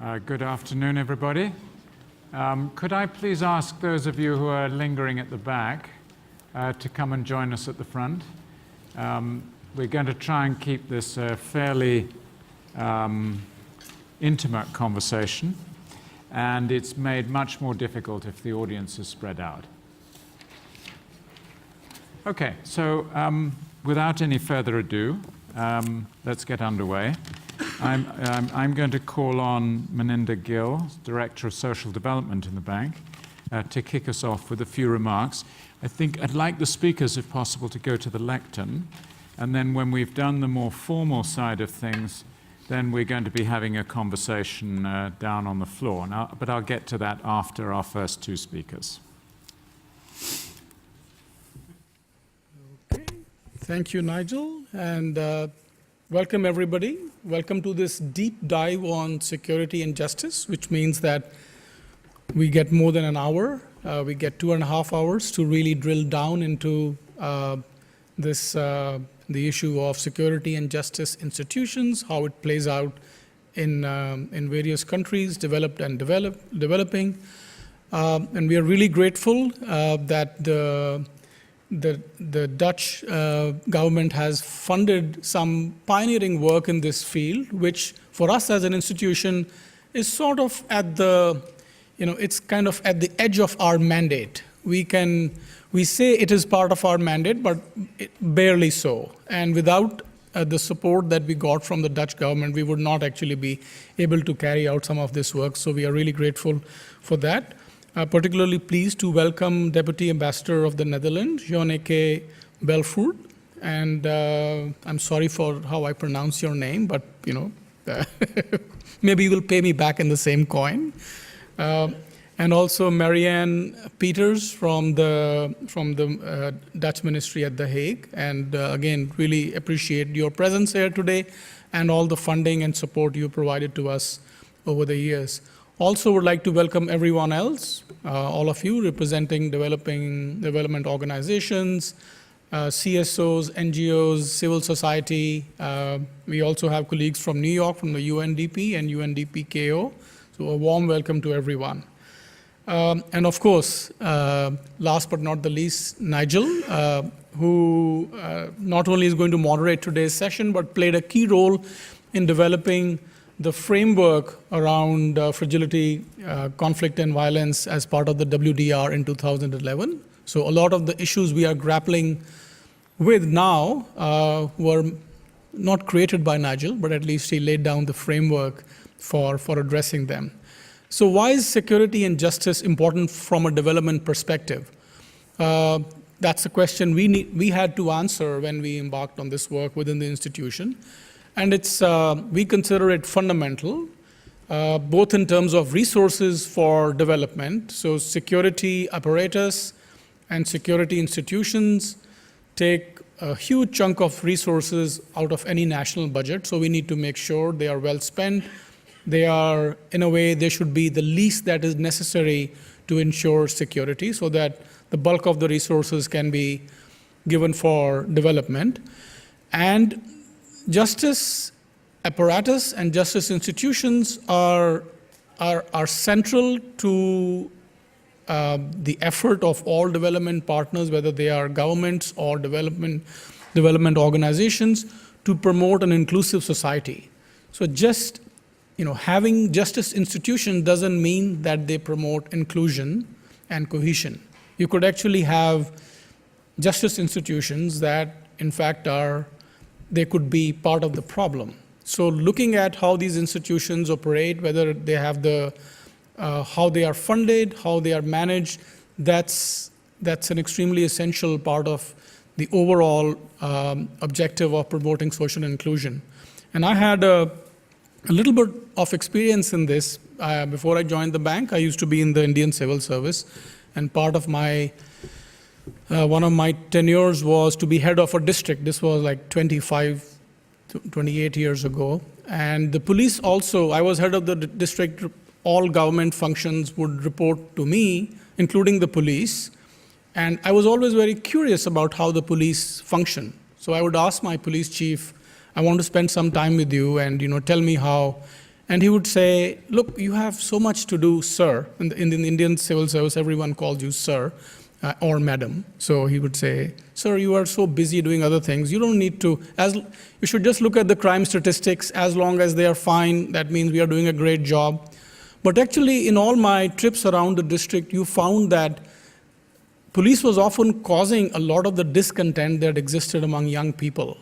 Good afternoon, everybody. Could I please ask those of you who are lingering at the back to come and join us at the front? We're going to try and keep this a fairly intimate conversation, and it's made much more difficult if the audience is spread out. Okay, so without any further ado, let's get underway. I'm going to call on Meninda Gill, Director of Social Development in the bank, to kick us off with a few remarks. I think I'd like the speakers, if possible, to go to the lectern, and then when we've done the more formal side of things, then we're going to be having a conversation down on the floor. But I'll get to that after our first two speakers. Okay. Thank you, Nigel, and welcome everybody. Welcome to this deep dive on security and justice, which means that we get more than an hour. We get 2.5 hours to really drill down into the issue of security and justice institutions, how it plays out in various countries, developed and developing. And we are really grateful that the Dutch government has funded some pioneering work in this field, which for us as an institution is sort of at the, it's kind of at the edge of our mandate. We say it is part of our mandate, but barely so. And without the support that we got from the Dutch government, we would not actually be able to carry out some of this work. So we are really grateful for that. Particularly pleased to welcome Deputy Ambassador of the Netherlands, Jonneke Belvoort. And I'm sorry for how I pronounce your name, but maybe you will pay me back in the same coin. And also Marianne Peters from the Dutch Ministry at The Hague. And again, really appreciate your presence here today and all the funding and support you provided to us over the years. Also would like to welcome everyone else, all of you representing development organizations, CSOs, NGOs, civil society. We also have colleagues from New York, from the UNDP and UNDP-KO. So a warm welcome to everyone. And of course, last but not the least, Nigel, who not only is going to moderate today's session, but played a key role in developing the framework around fragility, conflict, and violence as part of the WDR in 2011. So a lot of the issues we are grappling with now were not created by Nigel, but at least he laid down the framework for addressing them. So why is security and justice important from a development perspective? That's a question we had to answer when we embarked on this work within the institution. And we consider it fundamental, both in terms of resources for development. So security apparatus and security institutions take a huge chunk of resources out of any national budget. So we need to make sure they are well spent. They are, in a way, they should be the least that is necessary to ensure security so that the bulk of the resources can be given for development. And justice apparatus and justice institutions are central to the effort of all development partners, whether they are governments or development organizations, to promote an inclusive society. So just having justice institutions doesn't mean that they promote inclusion and cohesion. You could actually have justice institutions that, in fact, they could be part of the problem. So looking at how these institutions operate, whether they have how they are funded, how they are managed, that's an extremely essential part of the overall objective of promoting social inclusion. And I had a little bit of experience in this. Before I joined the bank, I used to be in the Indian Civil Service, and part of one of my tenures was to be head of a district. This was like 25 to 28 years ago. And the police also, I was head of the district. All government functions would report to me, including the police. And I was always very curious about how the police function. So I would ask my police chief, I want to spend some time with you and tell me how And he would say, look, you have so much to do, sir. In the Indian civil service, everyone calls you sir or madam. So he would say, sir, you are so busy doing other things. You don't need to, you should just look at the crime statistics. As long as they are fine, that means we are doing a great job. But actually, in all my trips around the district, you found that police was often causing a lot of the discontent that existed among young people.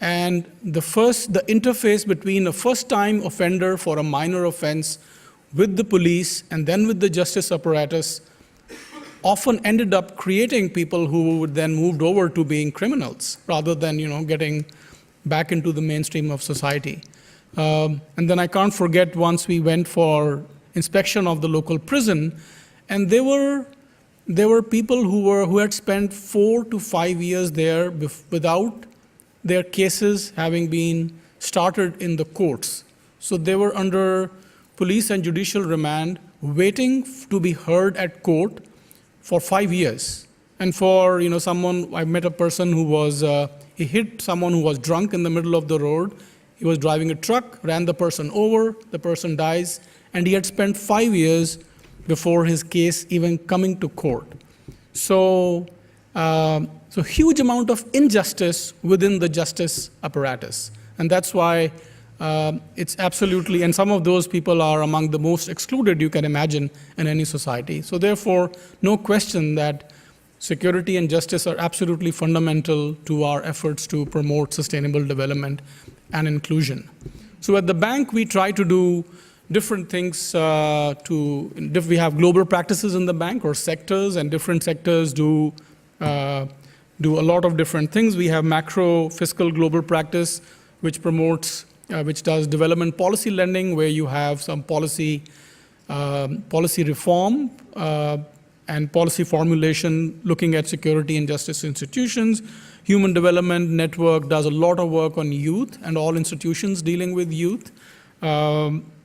And the interface between a first-time offender for a minor offense with the police and then with the justice apparatus often ended up creating people who would then moved over to being criminals rather than, getting back into the mainstream of society. And then I can't forget once we went for inspection of the local prison, and there were people who had spent 4 to 5 years there without their cases having been started in the courts. So they were under police and judicial remand, waiting to be heard at court for 5 years. And for I met a person who he hit someone who was drunk in the middle of the road. He was driving a truck, ran the person over, the person dies, and he had spent 5 years before his case even coming to court. So huge amount of injustice within the justice apparatus. And that's why it's absolutely, and some of those people are among the most excluded you can imagine in any society. So therefore, no question that security and justice are absolutely fundamental to our efforts to promote sustainable development and inclusion. So at the bank, we try to do different things we have global practices in the bank or sectors, and different sectors do a lot of different things. We have macro fiscal global practice, which does development policy lending, where you have some policy reform and policy formulation looking at security and justice institutions. Human Development Network does a lot of work on youth and all institutions dealing with youth,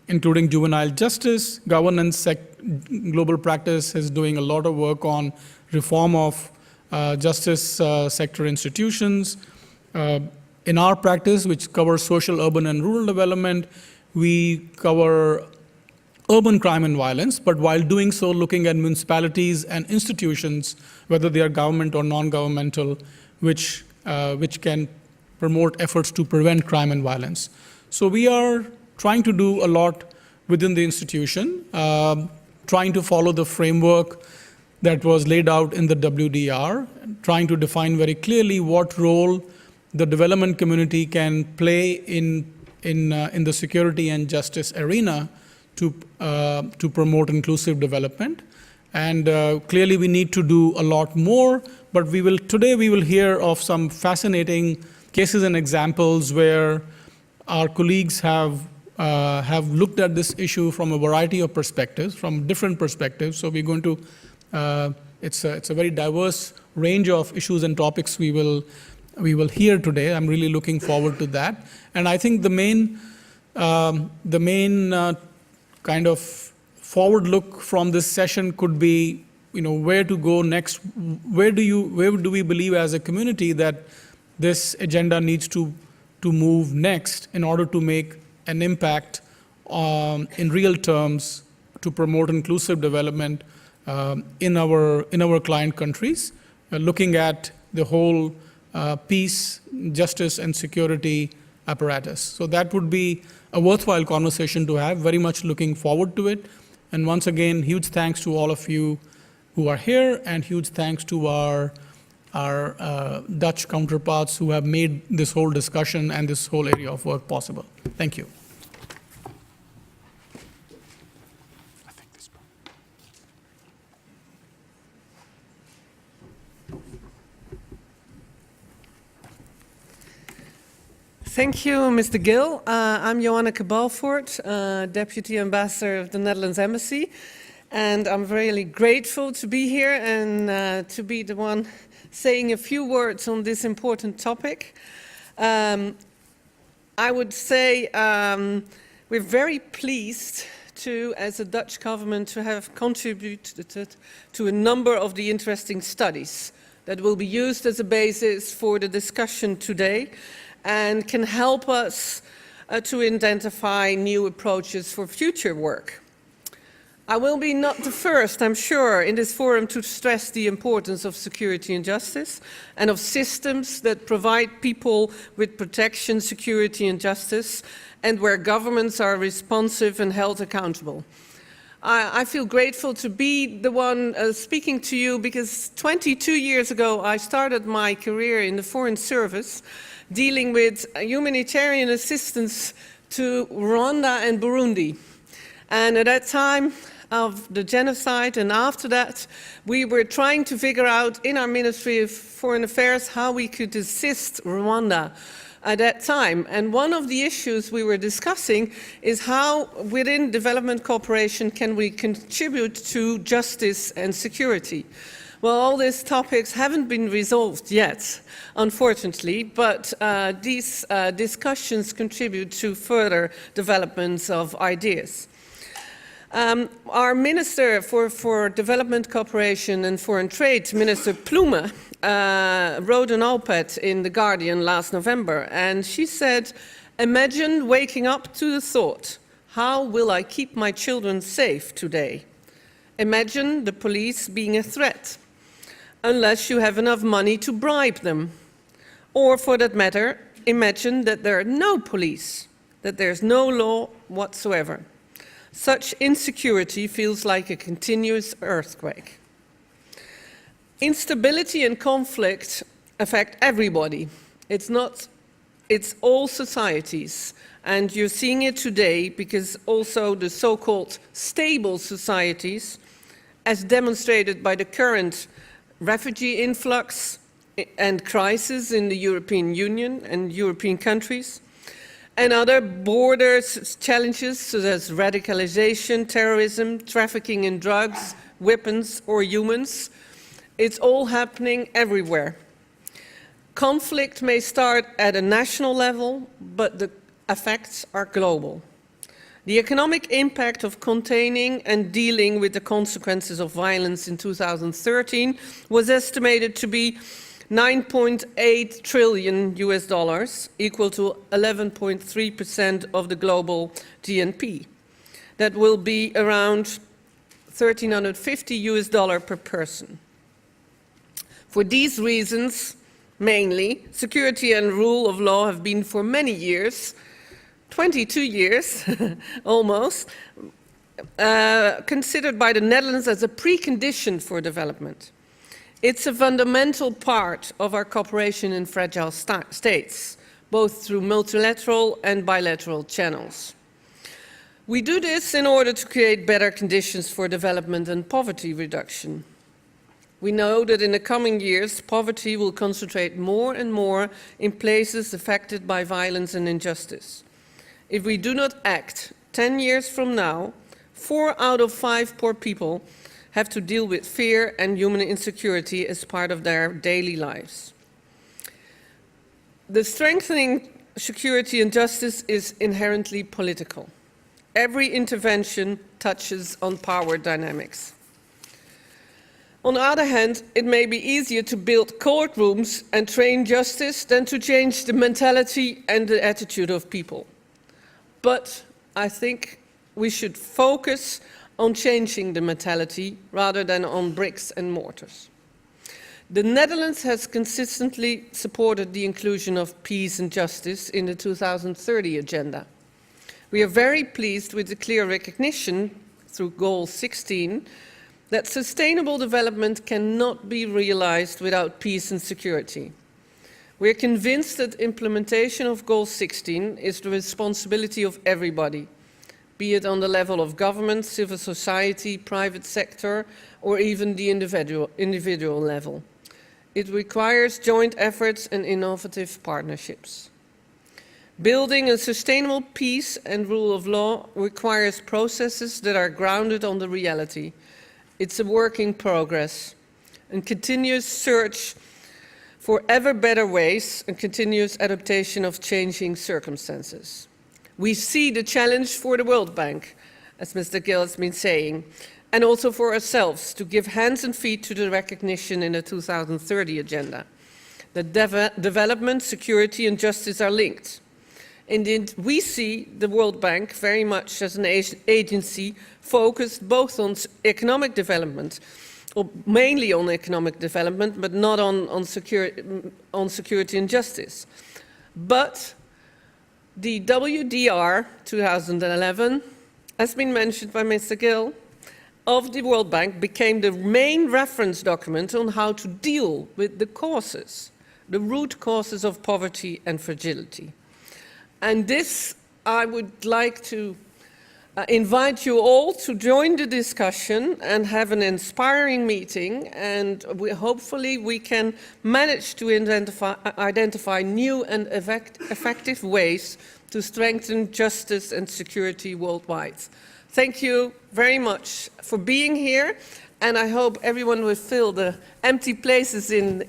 including juvenile justice. Governance global practice is doing a lot of work on reform of justice sector institutions. In our practice, which covers social, urban, and rural development, we cover urban crime and violence, but while doing so, looking at municipalities and institutions, whether they are government or non-governmental, which can promote efforts to prevent crime and violence. So we are trying to do a lot within the institution, trying to follow the framework that was laid out in the WDR, trying to define very clearly what role the development community can play in the security and justice arena to promote inclusive development. And clearly we need to do a lot more, but today we will hear of some fascinating cases and examples where our colleagues have looked at this issue from a variety of perspectives, from different perspectives. So we're going to, it's a very diverse range of issues and topics we will hear today. I'm really looking forward to that. And I think the main kind of forward look from this session could be, where to go next. Where do we believe as a community that this agenda needs to move next in order to make an impact in real terms to promote inclusive development in our client countries, looking at the whole peace, justice, and security apparatus. So that would be a worthwhile conversation to have. Very much looking forward to it. And once again, huge thanks to all of you who are here, and huge thanks to our Dutch counterparts who have made this whole discussion and this whole area of work possible. Thank you. Thank you, Mr. Gill. I'm Joanneke Balvoort, Deputy Ambassador of the Netherlands Embassy, and I'm really grateful to be here and to be the one saying a few words on this important topic. I would say we're very pleased to, as a Dutch government, to have contributed to a number of the interesting studies that will be used as a basis for the discussion today, and can help us to identify new approaches for future work. I will be not the first, I'm sure, in this forum to stress the importance of security and justice and of systems that provide people with protection, security and justice, and where governments are responsive and held accountable. I feel grateful to be the one speaking to you because 22 years ago I started my career in the Foreign Service dealing with humanitarian assistance to Rwanda and Burundi. And at that time of the genocide and after that, we were trying to figure out in our Ministry of Foreign Affairs how we could assist Rwanda at that time. And one of the issues we were discussing is how within development cooperation can we contribute to justice and security. Well, all these topics haven't been resolved yet, unfortunately, but these discussions contribute to further developments of ideas. Our Minister for Development Cooperation and Foreign Trade, Minister Ploemen, wrote an op-ed in The Guardian last November, and she said, "Imagine waking up to the thought, how will I keep my children safe today? Imagine the police being a threat, unless you have enough money to bribe them. Or for that matter, imagine that there are no police, that there's no law whatsoever. Such insecurity feels like a continuous earthquake." Instability and conflict affect everybody. It's all societies. And you're seeing it today because also the so-called stable societies, as demonstrated by the current refugee influx and crisis in the European Union and European countries, and other border challenges such as radicalization, terrorism, trafficking in drugs, weapons or humans. It's all happening everywhere. Conflict may start at a national level, but the effects are global. The economic impact of containing and dealing with the consequences of violence in 2013 was estimated to be $9.8 trillion US dollars, equal to 11.3% of the global GNP. That will be around $1,350 US dollars per person. For these reasons, mainly, security and rule of law have been for many years, 22 years almost, considered by the Netherlands as a precondition for development. It's a fundamental part of our cooperation in fragile states, both through multilateral and bilateral channels. We do this in order to create better conditions for development and poverty reduction. We know that in the coming years, poverty will concentrate more and more in places affected by violence and injustice. If we do not act, 10 years from now, 4 out of 5 poor people have to deal with fear and human insecurity as part of their daily lives. The strengthening security and justice is inherently political. Every intervention touches on power dynamics. On the other hand, it may be easier to build courtrooms and train justice than to change the mentality and the attitude of people. But I think we should focus on changing the mentality rather than on bricks and mortars. The Netherlands has consistently supported the inclusion of peace and justice in the 2030 agenda. We are very pleased with the clear recognition through Goal 16 that sustainable development cannot be realized without peace and security. We are convinced that implementation of Goal 16 is the responsibility of everybody, be it on the level of government, civil society, private sector, or even the individual level. It requires joint efforts and innovative partnerships. Building a sustainable peace and rule of law requires processes that are grounded on the reality. It's a work in progress, and continuous search for ever better ways and continuous adaptation of changing circumstances. We see the challenge for the World Bank, as Mr. Gill has been saying, and also for ourselves to give hands and feet to the recognition in the 2030 agenda. That development, security and justice are linked. Indeed, we see the World Bank very much as an agency focused both on economic development, or mainly on economic development, but not on security and justice. But the WDR 2011, as been mentioned by Mr. Gill, of the World Bank became the main reference document on how to deal with the causes, the root causes of poverty and fragility. And this, I would like to invite you all to join the discussion and have an inspiring meeting, and hopefully we can manage to identify new and effective ways to strengthen justice and security worldwide. Thank you very much for being here, and I hope everyone will fill the empty places in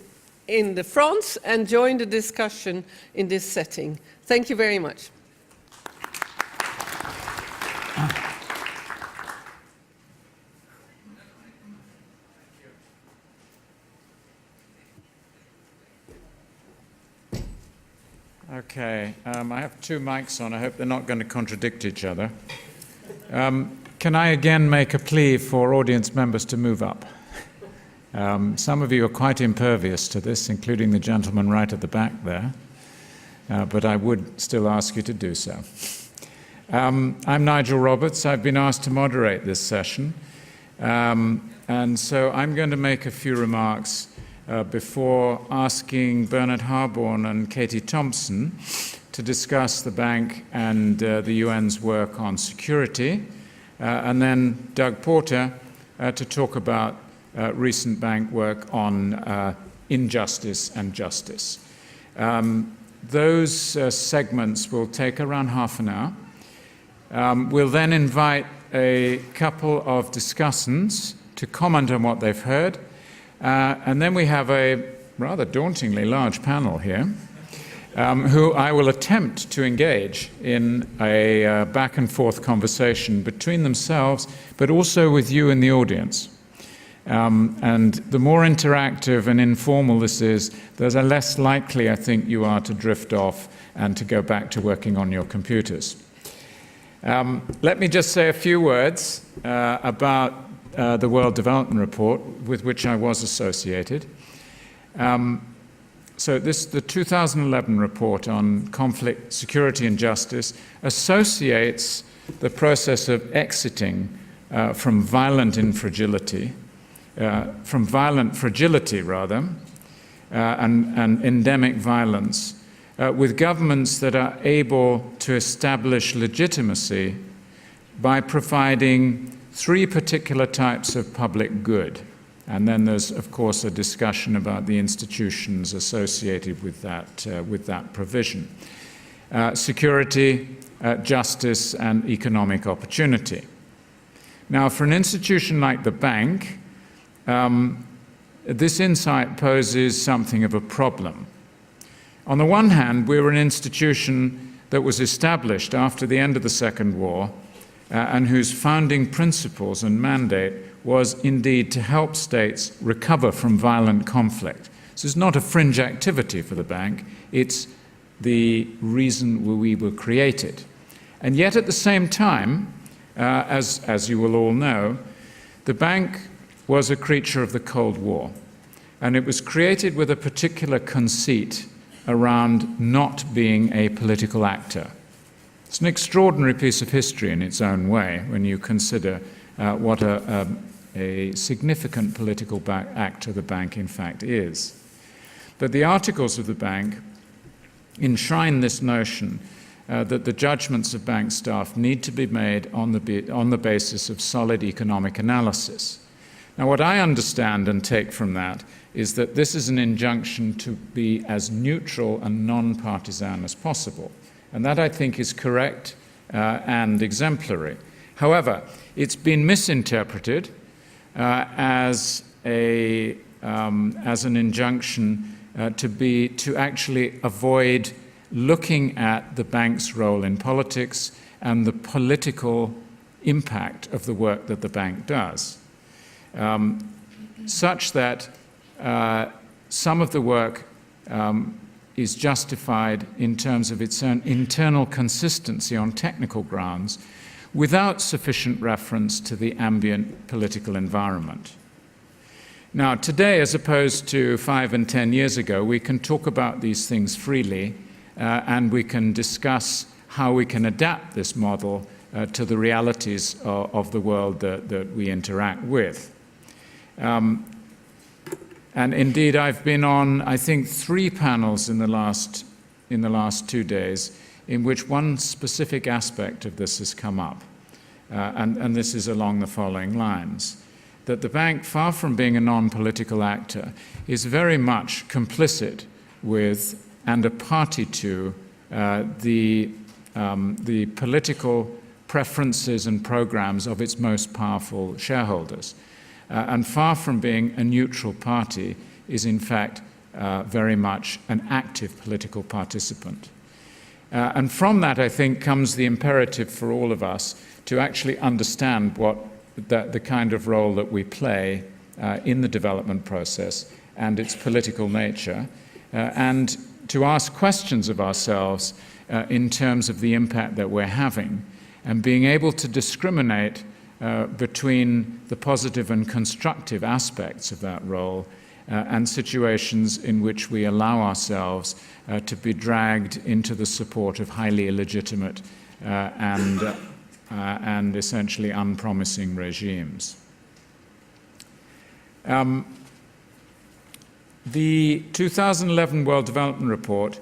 the front and join the discussion in this setting. Thank you very much. Okay, I have two mics on. I hope they're not going to contradict each other. Can I again make a plea for audience members to move up? Some of you are quite impervious to this, including the gentleman right at the back there, but I would still ask you to do so. I'm Nigel Roberts. I've been asked to moderate this session, and so I'm going to make a few remarks before asking Bernard Harborne and Katie Thompson to discuss the bank and the UN's work on security, and then Doug Porter to talk about recent bank work on injustice and justice. Those segments will take around half an hour. We'll then invite a couple of discussants to comment on what they've heard, and then we have a rather dauntingly large panel here, who I will attempt to engage in a back and forth conversation between themselves, but also with you in the audience. And the more interactive and informal this is, the less likely I think you are to drift off and to go back to working on your computers. Let me just say a few words about the World Development Report with which I was associated. So the 2011 report on conflict, security and justice associates the process of exiting from violent fragility rather, and endemic violence, with governments that are able to establish legitimacy by providing three particular types of public good. And then there's, of course, a discussion about the institutions associated with that provision. Security, justice, and economic opportunity. Now, for an institution like the bank, this insight poses something of a problem. On the one hand, we're an institution that was established after the end of the Second War, and whose founding principles and mandate was indeed to help states recover from violent conflict. This is not a fringe activity for the bank, it's the reason we were created. And yet at the same time, as you will all know, the bank was a creature of the Cold War, and it was created with a particular conceit around not being a political actor. It's an extraordinary piece of history in its own way when you consider what a significant political actor the bank in fact is. But the articles of the bank enshrine this notion that the judgments of bank staff need to be made on the basis of solid economic analysis. Now, what I understand and take from that is that this is an injunction to be as neutral and non-partisan as possible. And that, I think, is correct and exemplary. However, it's been misinterpreted as an injunction to actually avoid looking at the bank's role in politics and the political impact of the work that the bank does, such that some of the work is justified in terms of its own internal consistency on technical grounds without sufficient reference to the ambient political environment. Now, today, as opposed to 5 and 10 years ago, we can talk about these things freely and we can discuss how we can adapt this model to the realities of the world that we interact with. And indeed, I've been on, I think, 3 panels in the last 2 days in which one specific aspect of this has come up. And this is along the following lines. That the bank, far from being a non-political actor, is very much complicit with and a party to the political preferences and programs of its most powerful shareholders. And far from being a neutral party, is in fact very much an active political participant. And from that, I think, comes the imperative for all of us to actually understand the kind of role that we play in the development process and its political nature, and to ask questions of ourselves in terms of the impact that we're having, and being able to discriminate between the positive and constructive aspects of that role and situations in which we allow ourselves to be dragged into the support of highly illegitimate and essentially unpromising regimes. The 2011 World Development Report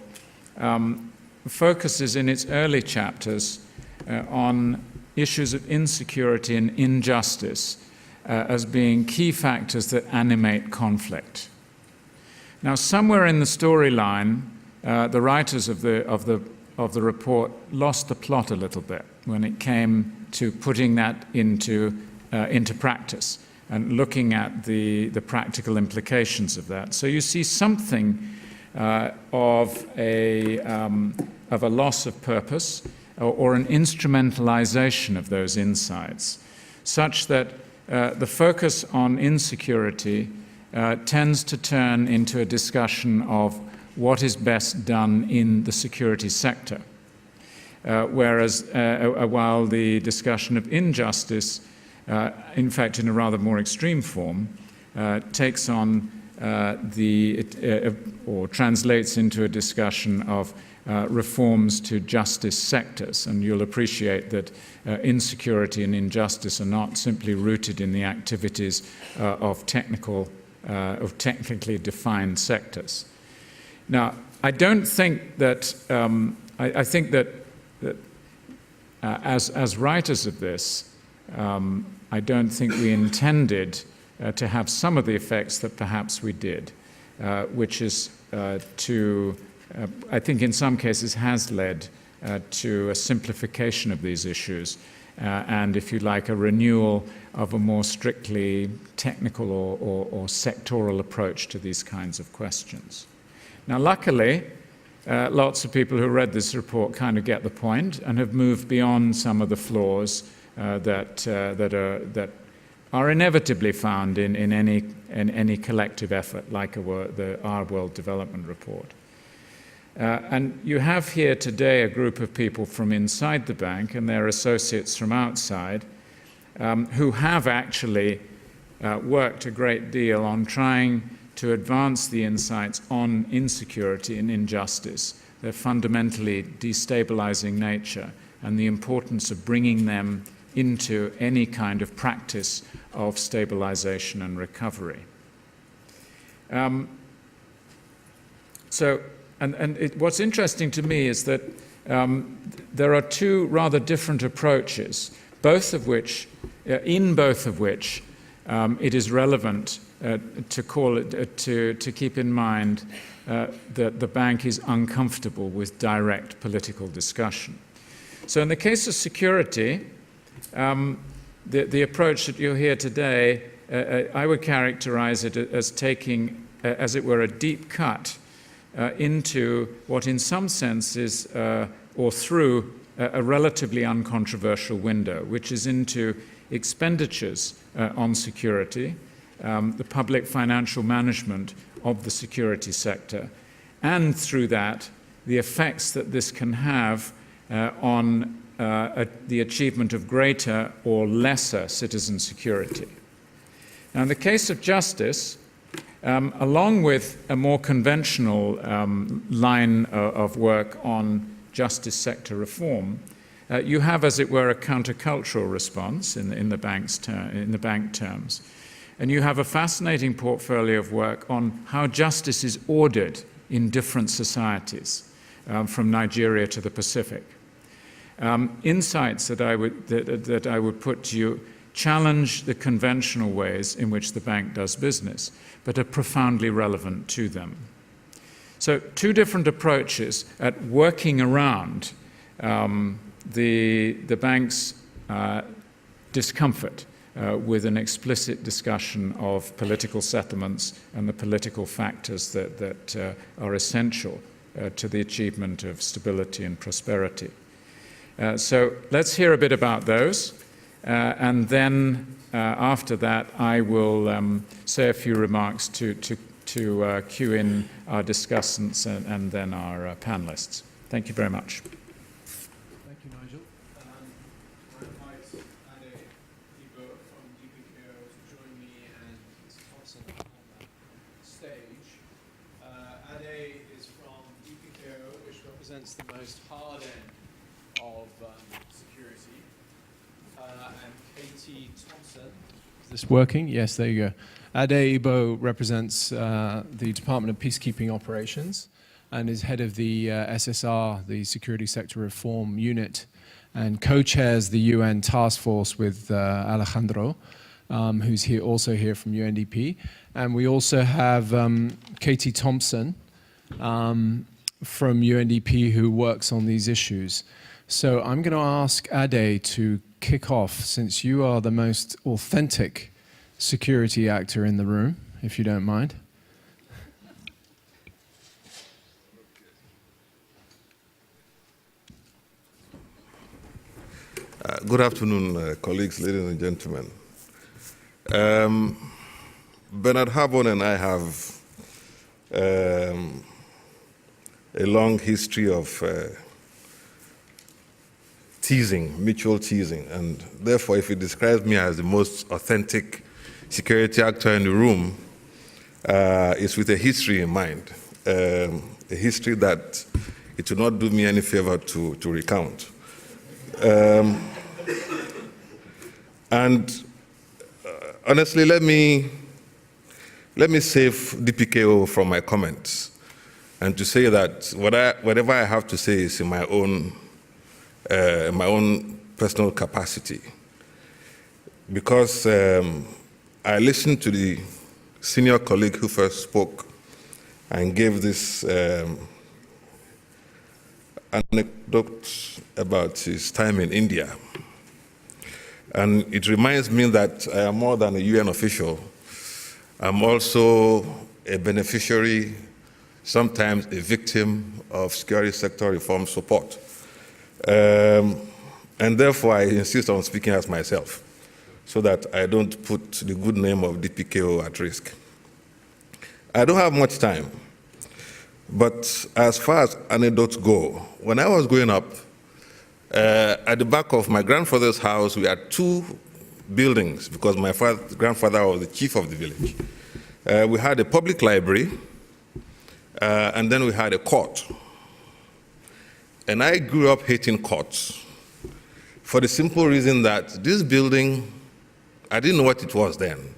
focuses in its early chapters on issues of insecurity and injustice as being key factors that animate conflict. Now, somewhere in the storyline, the writers of the report lost the plot a little bit when it came to putting that into practice and looking at the practical implications of that. So you see something of a loss of purpose or an instrumentalization of those insights, such that the focus on insecurity tends to turn into a discussion of what is best done in the security sector, whereas while the discussion of injustice, in fact in a rather more extreme form, takes on or translates into a discussion of reforms to justice sectors. And you'll appreciate that insecurity and injustice are not simply rooted in the activities of technically defined sectors. Now, I don't think that, I think that as writers of this, I don't think we intended to have some of the effects that perhaps we did, which is I think in some cases has led to a simplification of these issues and, if you like, a renewal of a more strictly technical or sectoral approach to these kinds of questions. Now, luckily, lots of people who read this report kind of get the point and have moved beyond some of the flaws that are inevitably found in any collective effort like our World Development Report. And you have here today a group of people from inside the bank and their associates from outside who have actually worked a great deal on trying to advance the insights on insecurity and injustice, their fundamentally destabilizing nature, and the importance of bringing them into any kind of practice of stabilization and recovery. What's interesting to me is that there are 2 rather different approaches, in both of which it is relevant to keep in mind that the bank is uncomfortable with direct political discussion. So in the case of security, the approach that you'll hear today, I would characterize it as taking, as it were, a deep cut into what in some sense is, or through, a relatively uncontroversial window, which is into expenditures on security, the public financial management of the security sector, and through that, the effects that this can have on the achievement of greater or lesser citizen security. Now, in the case of justice, along with a more conventional line of work on justice sector reform, you have, as it were, a countercultural response in the bank terms. And you have a fascinating portfolio of work on how justice is ordered in different societies, from Nigeria to the Pacific. Insights that I would put to you challenge the conventional ways in which the bank does business, but are profoundly relevant to them. So, two different approaches at working around the bank's discomfort with an explicit discussion of political settlements and the political factors that are essential to the achievement of stability and prosperity. So let's hear a bit about those, and then after that I will say a few remarks to cue in our discussants and then our panelists. Thank you very much. Thank you, Nigel. I invite Ade Ibo from DPKO to join me and Mr. Thompson on the stage. Ade is from DPKO, which represents the most hard end of security. And Katie Thompson. Is this working? Yes, there you go. Ade Ibo represents the Department of Peacekeeping Operations and is head of the SSR, the Security Sector Reform Unit, and co-chairs the UN task force with Alejandro, who's also here from UNDP. And we also have Katie Thompson from UNDP, who works on these issues. So I'm going to ask Ade to kick off, since you are the most authentic security actor in the room, if you don't mind. Good afternoon, colleagues, ladies and gentlemen. Bernard Harbon and I have a long history of mutual teasing, and therefore if he describes me as the most authentic security actor in the room, it's with a history in mind, a history that it will not do me any favor to recount. Honestly, let me save DPKO from my comments, and to say that whatever I have to say is in my own personal capacity, because I listened to the senior colleague who first spoke and gave this anecdote about his time in India. And it reminds me that I am more than a UN official. I'm also a beneficiary, sometimes a victim of security sector reform support. And therefore, I insist on speaking as myself, so that I don't put the good name of DPKO at risk. I don't have much time, but as far as anecdotes go, when I was growing up, at the back of my grandfather's house, we had two buildings, because my grandfather was the chief of the village. We had a public library, and then we had a court. And I grew up hating courts for the simple reason that this building, I didn't know what it was then,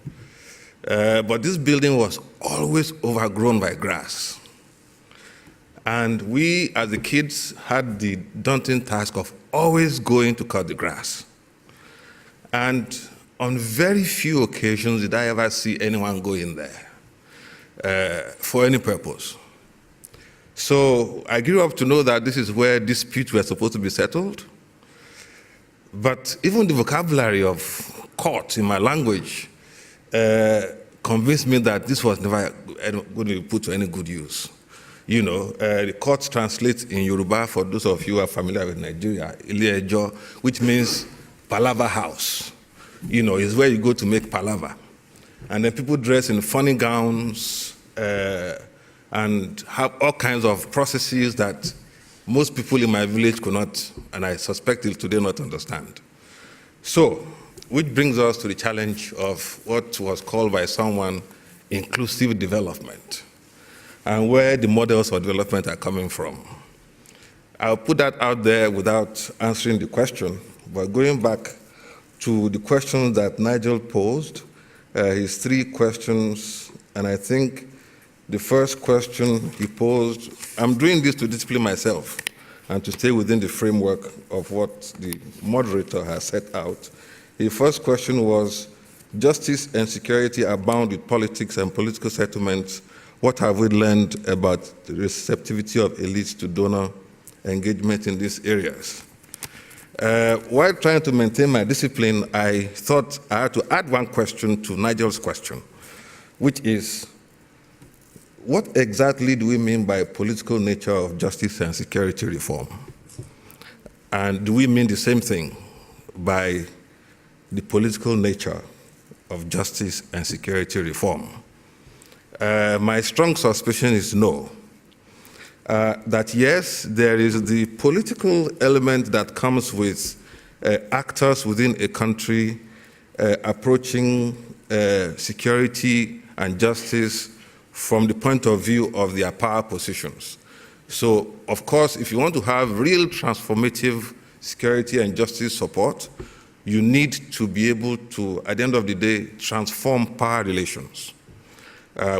but this building was always overgrown by grass. And we, as the kids, had the daunting task of always going to cut the grass. And on very few occasions did I ever see anyone go in there for any purpose. So I grew up to know that this is where disputes were supposed to be settled. But even the vocabulary of court in my language convinced me that this was never going to be put to any good use. You know, the court translates in Yoruba, for those of you who are familiar with Nigeria, Ile Ejo, which means palaver house. You know, it's where you go to make palaver. And then people dress in funny gowns, and have all kinds of processes that most people in my village could not, and I suspect till today, not understand. So, which brings us to the challenge of what was called by someone inclusive development, and where the models of development are coming from. I'll put that out there without answering the question, but going back to the questions that Nigel posed, his 3 questions, and I think the first question he posed, I'm doing this to discipline myself and to stay within the framework of what the moderator has set out. His first question was, justice and security are bound with politics and political settlements. What have we learned about the receptivity of elites to donor engagement in these areas? While trying to maintain my discipline, I thought I had to add one question to Nigel's question, which is, what exactly do we mean by political nature of justice and security reform? And do we mean the same thing by the political nature of justice and security reform? My strong suspicion is no. That yes, there is the political element that comes with actors within a country approaching security and justice from the point of view of their power positions. So, of course, if you want to have real transformative security and justice support, you need to be able to, at the end of the day, transform power relations,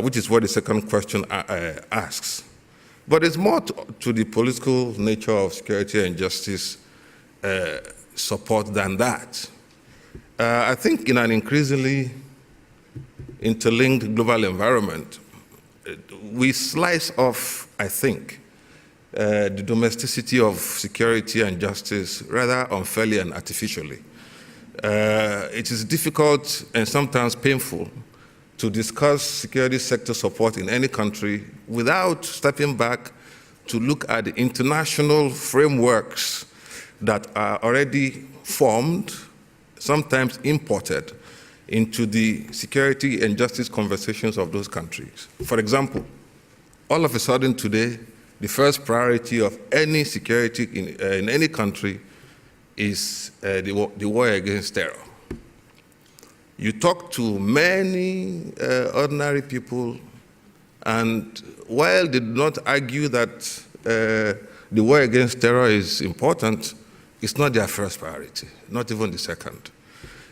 which is what the second question asks. But it's more to the political nature of security and justice support than that. I think in an increasingly interlinked global environment, we slice off, I think, the domesticity of security and justice rather unfairly and artificially. It is difficult and sometimes painful to discuss security sector support in any country without stepping back to look at the international frameworks that are already formed, sometimes imported, into the security and justice conversations of those countries. For example, all of a sudden today, the first priority of any security in any country is the war against terror. You talk to many ordinary people, and while they do not argue that the war against terror is important, it's not their first priority, not even the second.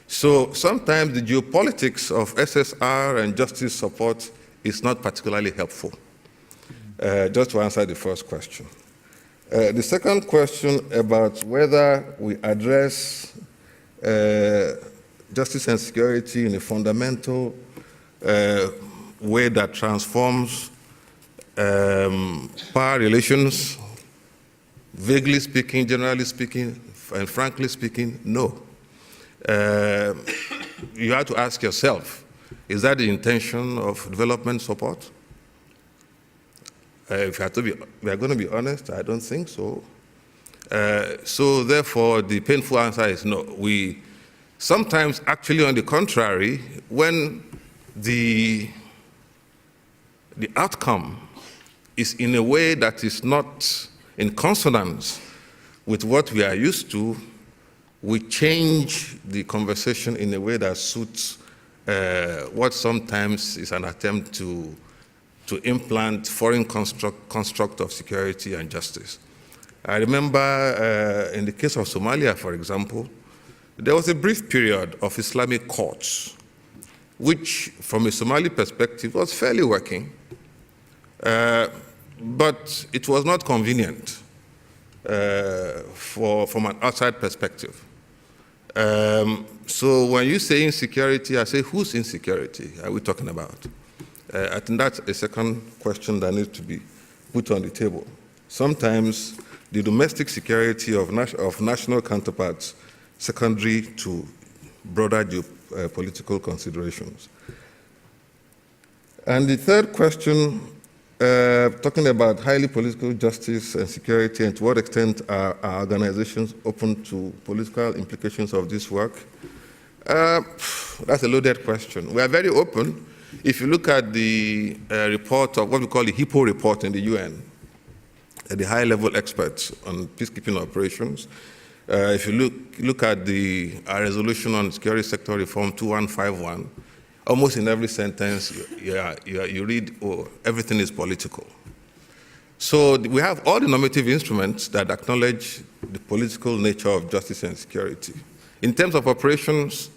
So sometimes the geopolitics of SSR and justice support is not particularly helpful, just to answer the first question. The second question about whether we address justice and security in a fundamental way that transforms power relations, vaguely speaking, generally speaking, and frankly speaking, no. You have to ask yourself, is that the intention of development support? If we are going to be honest, I don't think so. So therefore, the painful answer is no. We sometimes, actually, on the contrary, when the outcome is in a way that is not in consonance with what we are used to, we change the conversation in a way that suits what sometimes is an attempt to implant foreign construct of security and justice. I remember in the case of Somalia, for example, there was a brief period of Islamic courts, which from a Somali perspective was fairly working, but it was not convenient from an outside perspective. So when you say insecurity, I say, whose insecurity are we talking about? I think that's a second question that needs to be put on the table. Sometimes the domestic security of national counterparts secondary to broader geopolitical considerations. And the third question, talking about highly political justice and security and to what extent are our organizations open to political implications of this work, that's a loaded question. We are very open If you look at the report of what we call the HIPPO report in the UN, the high-level experts on peacekeeping operations, if you look at our resolution on security sector reform 2151, almost in every sentence you read, oh, everything is political. So we have all the normative instruments that acknowledge the political nature of justice and security. In terms of operations,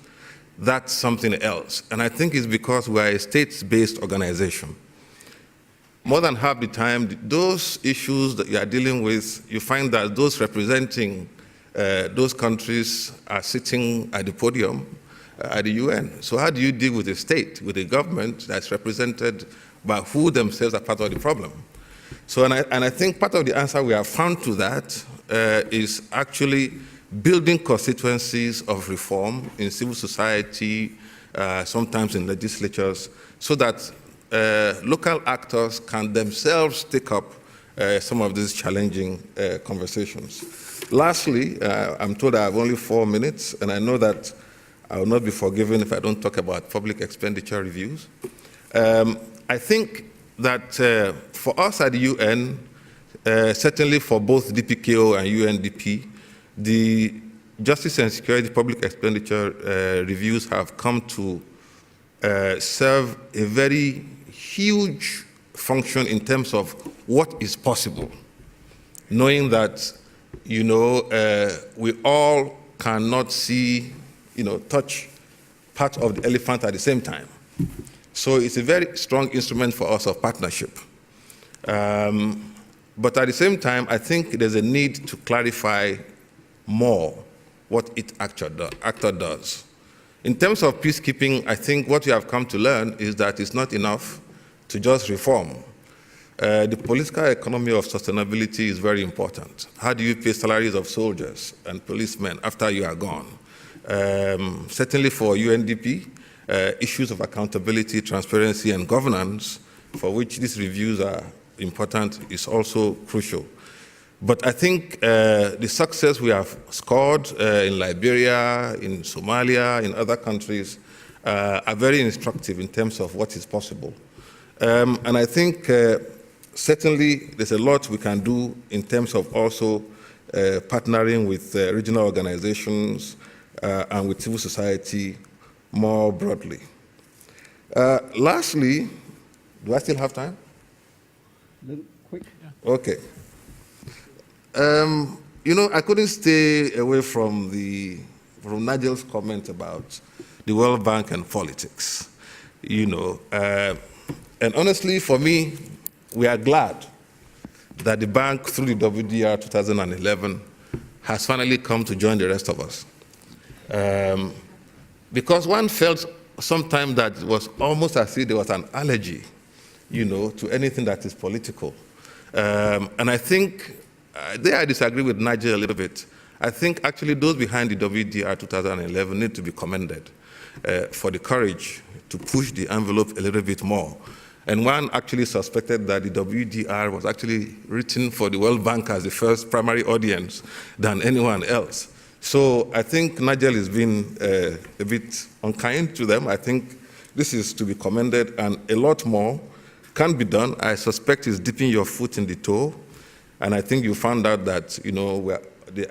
that's something else. And I think it's because we are a state-based organization. More than half the time, those issues that you are dealing with, you find that those representing those countries are sitting at the podium at the UN. So how do you deal with a state, with a government that's represented by who themselves are part of the problem? So, and I think part of the answer we have found to that is actually building constituencies of reform in civil society, sometimes in legislatures, so that local actors can themselves take up some of these challenging conversations. Lastly, I'm told I have only 4 minutes, and I know that I will not be forgiven if I don't talk about public expenditure reviews. I think that for us at the UN, certainly for both DPKO and UNDP, the justice and security public expenditure reviews have come to serve a very huge function in terms of what is possible, knowing that, you know, we all cannot see, you know, touch part of the elephant at the same time. So it's a very strong instrument for us of partnership. But at the same time, I think there's a need to clarify more what it actually does. In terms of peacekeeping, I think what we have come to learn is that it's not enough to just reform. The political economy of sustainability is very important. How do you pay salaries of soldiers and policemen after you are gone? Certainly for UNDP, issues of accountability, transparency, and governance, for which these reviews are important, is also crucial. But I think the success we have scored in Liberia, in Somalia, in other countries, are very instructive in terms of what is possible. And I think certainly there's a lot we can do in terms of also partnering with regional organizations and with civil society more broadly. Lastly, do I still have time? A little quick. Yeah. Okay. You know, I couldn't stay away from Nigel's comment about the World Bank and politics. You know, and honestly, for me, we are glad that the bank, through the WDR 2011, has finally come to join the rest of us. Because one felt sometimes that it was almost as if there was an allergy, you know, to anything that is political. And I think, there I disagree with Nigel a little bit. I think actually those behind the WDR 2011 need to be commended for the courage to push the envelope a little bit more. And one actually suspected that the WDR was actually written for the World Bank as the first primary audience than anyone else. So I think Nigel has been a bit unkind to them. I think this is to be commended, and a lot more can be done. I suspect it's dipping your foot in the toe, and I think you found out that, you know,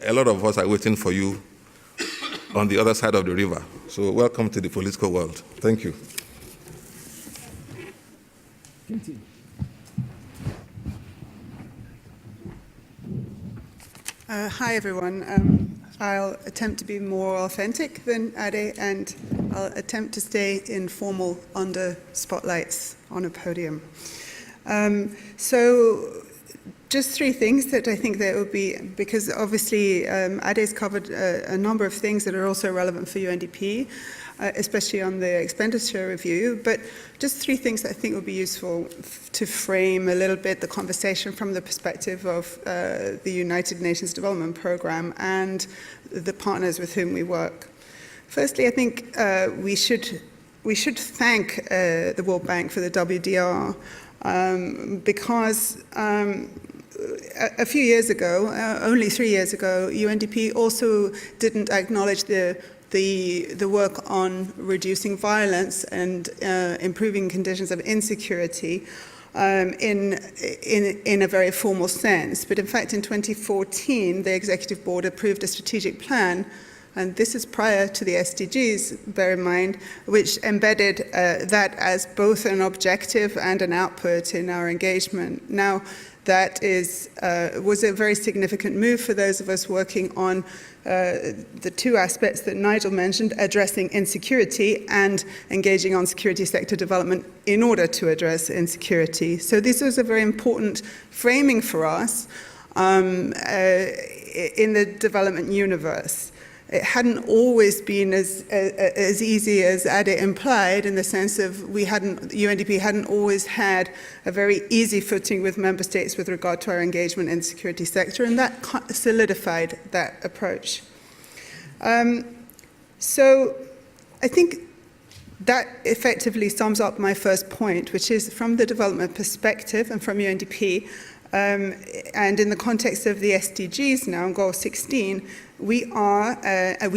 a lot of us are waiting for you on the other side of the river. So welcome to the political world. Thank you. Hi, everyone. I'll attempt to be more authentic than Ade, and I'll attempt to stay informal under spotlights on a podium. So just 3 things that I think that would be, because obviously Ade's covered a number of things that are also relevant for UNDP, especially on the expenditure review, but just 3 things that I think would be useful to frame a little bit the conversation from the perspective of the United Nations Development Programme and the partners with whom we work. Firstly, I think we should thank the World Bank for the WDR because a few years ago, only 3 years ago, UNDP also didn't acknowledge the the work on reducing violence and improving conditions of insecurity in a very formal sense. But in fact, in 2014, the Executive Board approved a strategic plan, and this is prior to the SDGs, bear in mind, which embedded that as both an objective and an output in our engagement. Now, that was a very significant move for those of us working on the two aspects that Nigel mentioned, addressing insecurity and engaging on security sector development in order to address insecurity. So this was a very important framing for us in the development universe. It hadn't always been as easy as Ade implied, in the sense of UNDP hadn't always had a very easy footing with member states with regard to our engagement in the security sector, and that solidified that approach. So I think that effectively sums up my first point, which is from the development perspective and from UNDP, and in the context of the SDGs now, Goal 16, we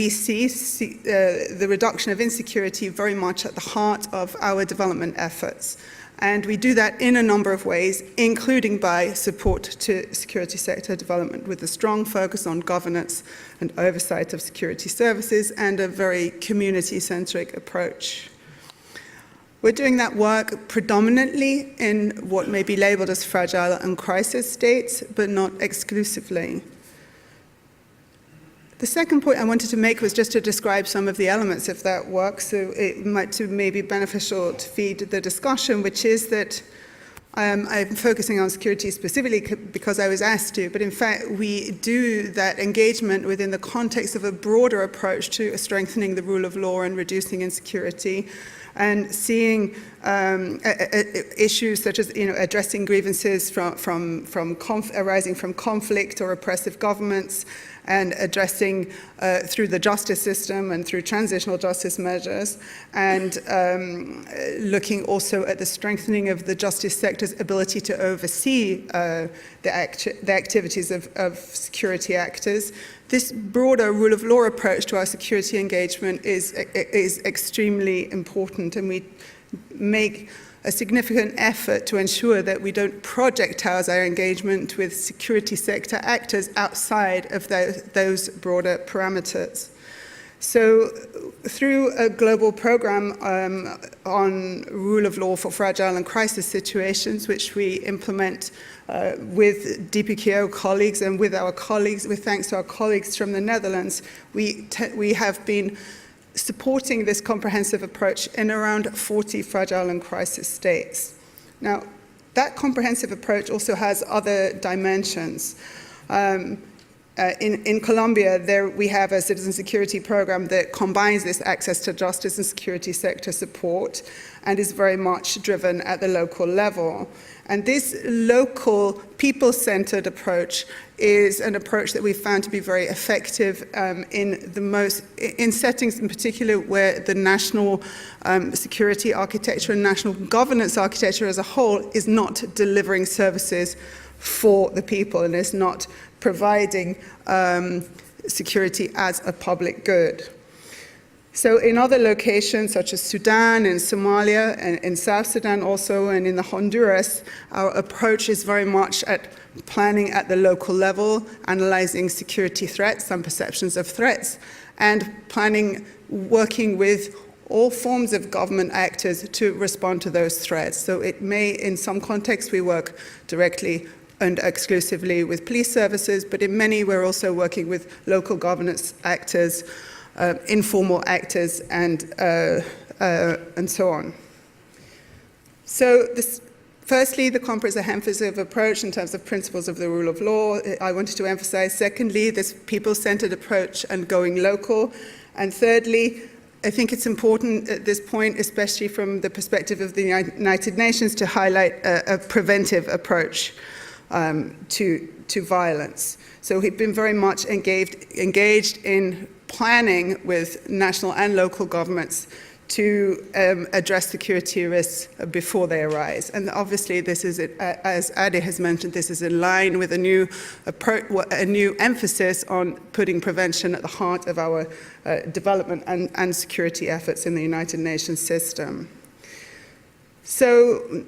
see the reduction of insecurity very much at the heart of our development efforts. And we do that in a number of ways, including by support to security sector development, with a strong focus on governance and oversight of security services and a very community-centric approach. We're doing that work predominantly in what may be labeled as fragile and crisis states, but not exclusively. The second point I wanted to make was just to describe some of the elements of that work, so it might be beneficial to feed the discussion, which is that I'm focusing on security specifically because I was asked to, but in fact we do that engagement within the context of a broader approach to strengthening the rule of law and reducing insecurity, and seeing issues such as addressing grievances arising from conflict or oppressive governments, and addressing through the justice system and through transitional justice measures, and looking also at the strengthening of the justice sector's ability to oversee the activities of security actors. This broader rule of law approach to our security engagement is extremely important, and we make a significant effort to ensure that we don't projectile our engagement with security sector actors outside of those broader parameters. So through a global program on rule of law for fragile and crisis situations, which we implement with DPKO colleagues and with thanks to our colleagues from the Netherlands, we have been supporting this comprehensive approach in around 40 fragile and crisis states. Now, that comprehensive approach also has other dimensions. In Colombia, we have a citizen security program that combines this access to justice and security sector support and is very much driven at the local level. And this local, people-centered approach is an approach that we've found to be very effective in settings in particular where the national security architecture and national governance architecture as a whole is not delivering services for the people and is not providing security as a public good. So in other locations such as Sudan and Somalia and in South Sudan also and in the Honduras, our approach is very much at planning at the local level, analyzing security threats and perceptions of threats, and planning, working with all forms of government actors to respond to those threats. So it may, in some contexts, we work directly and exclusively with police services, but in many we're also working with local governance actors, informal actors, and so on. So firstly, the comprehensive approach in terms of principles of the rule of law, I wanted to emphasize. Secondly, this people-centered approach and going local. And thirdly, I think it's important at this point, especially from the perspective of the United Nations, to highlight a preventive approach to violence. So we've been very much engaged in planning with national and local governments to address security risks before they arise. And obviously this is, as Ade has mentioned, this is in line with a new emphasis on putting prevention at the heart of our development and security efforts in the United Nations system. So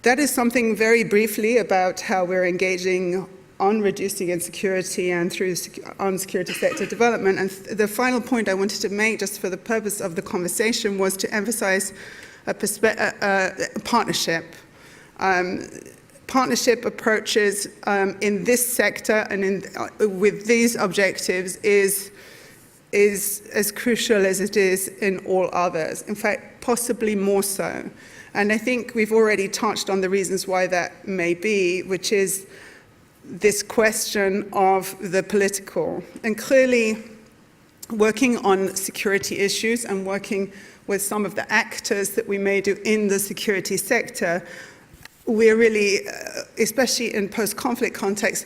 that is something very briefly about how we're engaging on reducing insecurity and on security sector development. And the final point I wanted to make, just for the purpose of the conversation, was to emphasize a partnership. Partnership approaches in this sector and with these objectives is as crucial as it is in all others. In fact, possibly more so. And I think we've already touched on the reasons why that may be, which is this question of the political. And clearly, working on security issues and working with some of the actors that we may do in the security sector, we're really, especially in post-conflict context,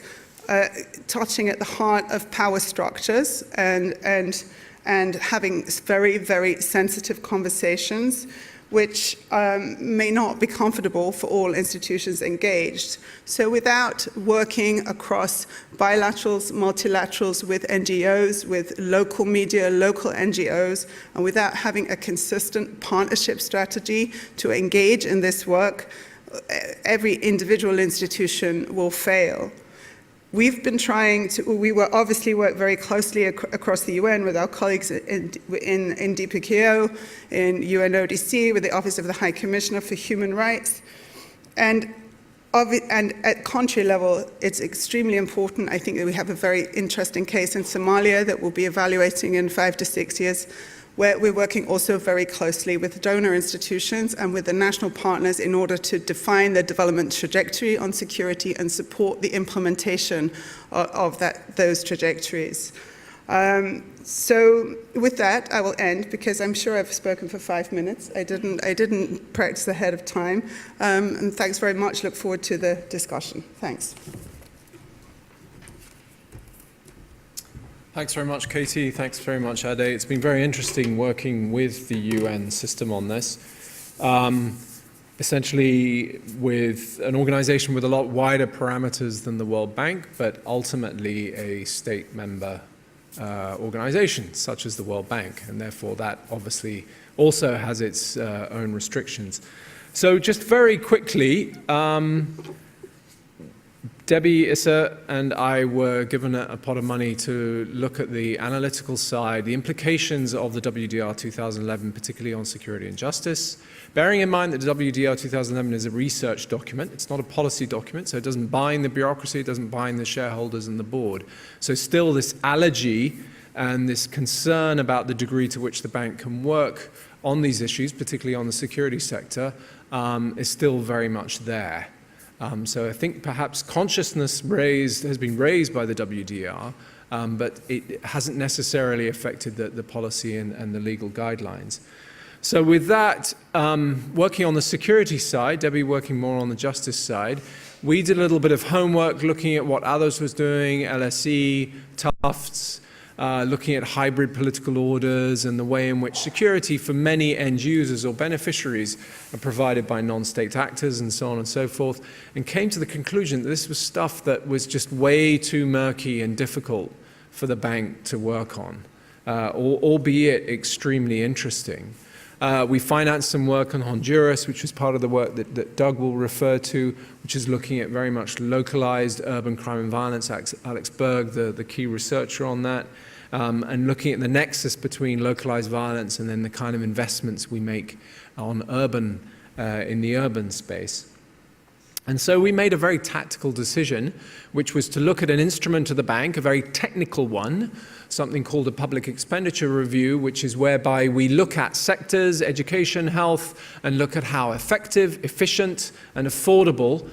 touching at the heart of power structures and having very, very sensitive conversations, which may not be comfortable for all institutions engaged. So without working across bilaterals, multilaterals with NGOs, with local media, local NGOs, and without having a consistent partnership strategy to engage in this work, every individual institution will fail. We've been trying to, we will obviously work very closely across the UN with our colleagues in DPKO, in UNODC, with the Office of the High Commissioner for Human Rights. And at country level, it's extremely important. I think that we have a very interesting case in Somalia that we'll be evaluating in 5 to 6 years, where we're working also very closely with donor institutions and with the national partners in order to define the development trajectory on security and support the implementation of those trajectories. So with that, I will end because I'm sure I've spoken for 5 minutes. I didn't practice ahead of time. And thanks very much. Look forward to the discussion. Thanks. Thanks very much, Katie. Thanks very much, Ade. It's been very interesting working with the UN system on this. Essentially with an organization with a lot wider parameters than the World Bank, but ultimately a state member organization, such as the World Bank, and therefore that obviously also has its own restrictions. So just very quickly, Debbie, Issa, and I were given a pot of money to look at the analytical side, the implications of the WDR 2011, particularly on security and justice. Bearing in mind that the WDR 2011 is a research document, it's not a policy document, so it doesn't bind the bureaucracy, it doesn't bind the shareholders and the board. So still this allergy and this concern about the degree to which the bank can work on these issues, particularly on the security sector, is still very much there. So I think perhaps consciousness has been raised by the WDR, but it hasn't necessarily affected the policy and the legal guidelines. So with that, working on the security side, Debbie working more on the justice side, we did a little bit of homework looking at what others was doing, LSE, Tufts, looking at hybrid political orders and the way in which security for many end users or beneficiaries are provided by non-state actors and so on and so forth, and came to the conclusion that this was stuff that was just way too murky and difficult for the bank to work on, albeit extremely interesting. We financed some work on Honduras, which was part of the work that Doug will refer to, which is looking at very much localized urban crime and violence. Alex Berg, the key researcher on that, and looking at the nexus between localized violence and then the kind of investments we make on urban, in the urban space. And so we made a very tactical decision, which was to look at an instrument of the bank, a very technical one, something called a public expenditure review, which is whereby we look at sectors, education, health, and look at how effective, efficient, and affordable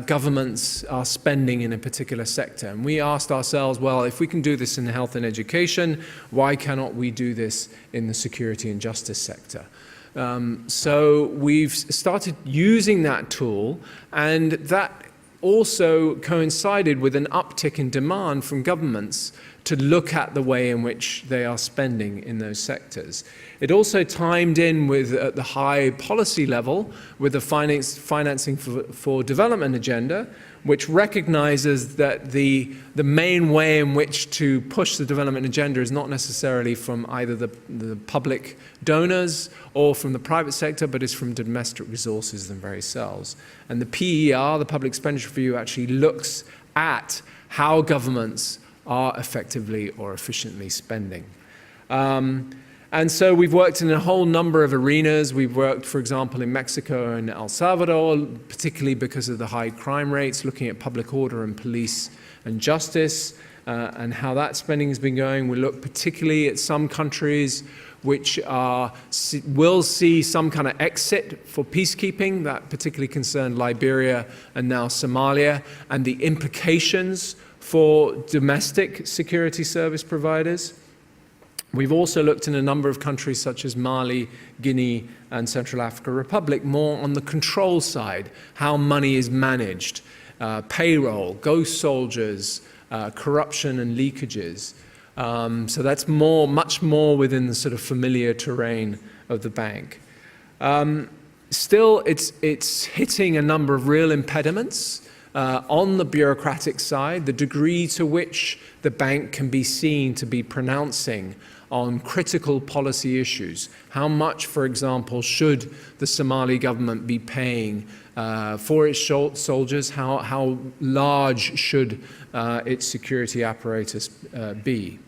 governments are spending in a particular sector. And we asked ourselves, well, if we can do this in health and education, why cannot we do this in the security and justice sector? So we've started using that tool, and that also coincided with an uptick in demand from governments to look at the way in which they are spending in those sectors. It also timed in with, at the high policy level, with the financing for development agenda, which recognizes that the main way in which to push the development agenda is not necessarily from either the public donors or from the private sector, but is from domestic resources themselves. And the PER, the Public Expenditure Review, actually looks at how governments are effectively or efficiently spending. And so we've worked in a whole number of arenas. We've worked, for example, in Mexico and El Salvador, particularly because of the high crime rates, looking at public order and police and justice, and how that spending has been going. We look particularly at some countries which will see some kind of exit for peacekeeping. That particularly concerned Liberia and now Somalia, and the implications for domestic security service providers. We've also looked in a number of countries such as Mali, Guinea, and Central African Republic, more on the control side, how money is managed, payroll, ghost soldiers, corruption and leakages. So that's much more within the sort of familiar terrain of the bank. Still, it's hitting a number of real impediments on the bureaucratic side, the degree to which the bank can be seen to be pronouncing on critical policy issues. How much, for example, should the Somali government be paying for its soldiers? How large should its security apparatus be?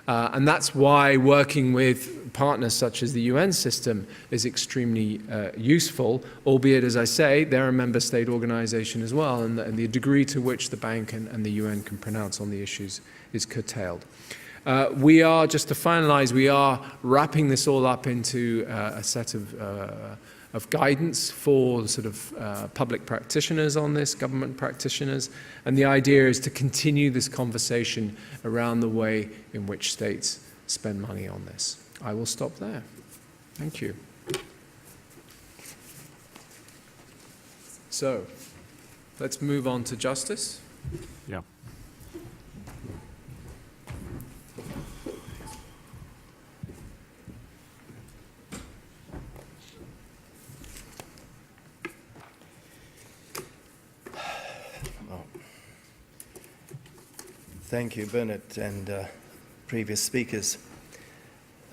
And that's why working with partners such as the UN system is extremely useful, albeit, as I say, they're a member state organization as well, and the degree to which the bank and the UN can pronounce on the issues is curtailed. We are, just to finalize, we are wrapping this all up into a set of guidance for sort of public practitioners on this, government practitioners, and the idea is to continue this conversation around the way in which states spend money on this. I will stop there. Thank you. So, let's move on to justice. Yeah. Thank you, Bernard, and previous speakers.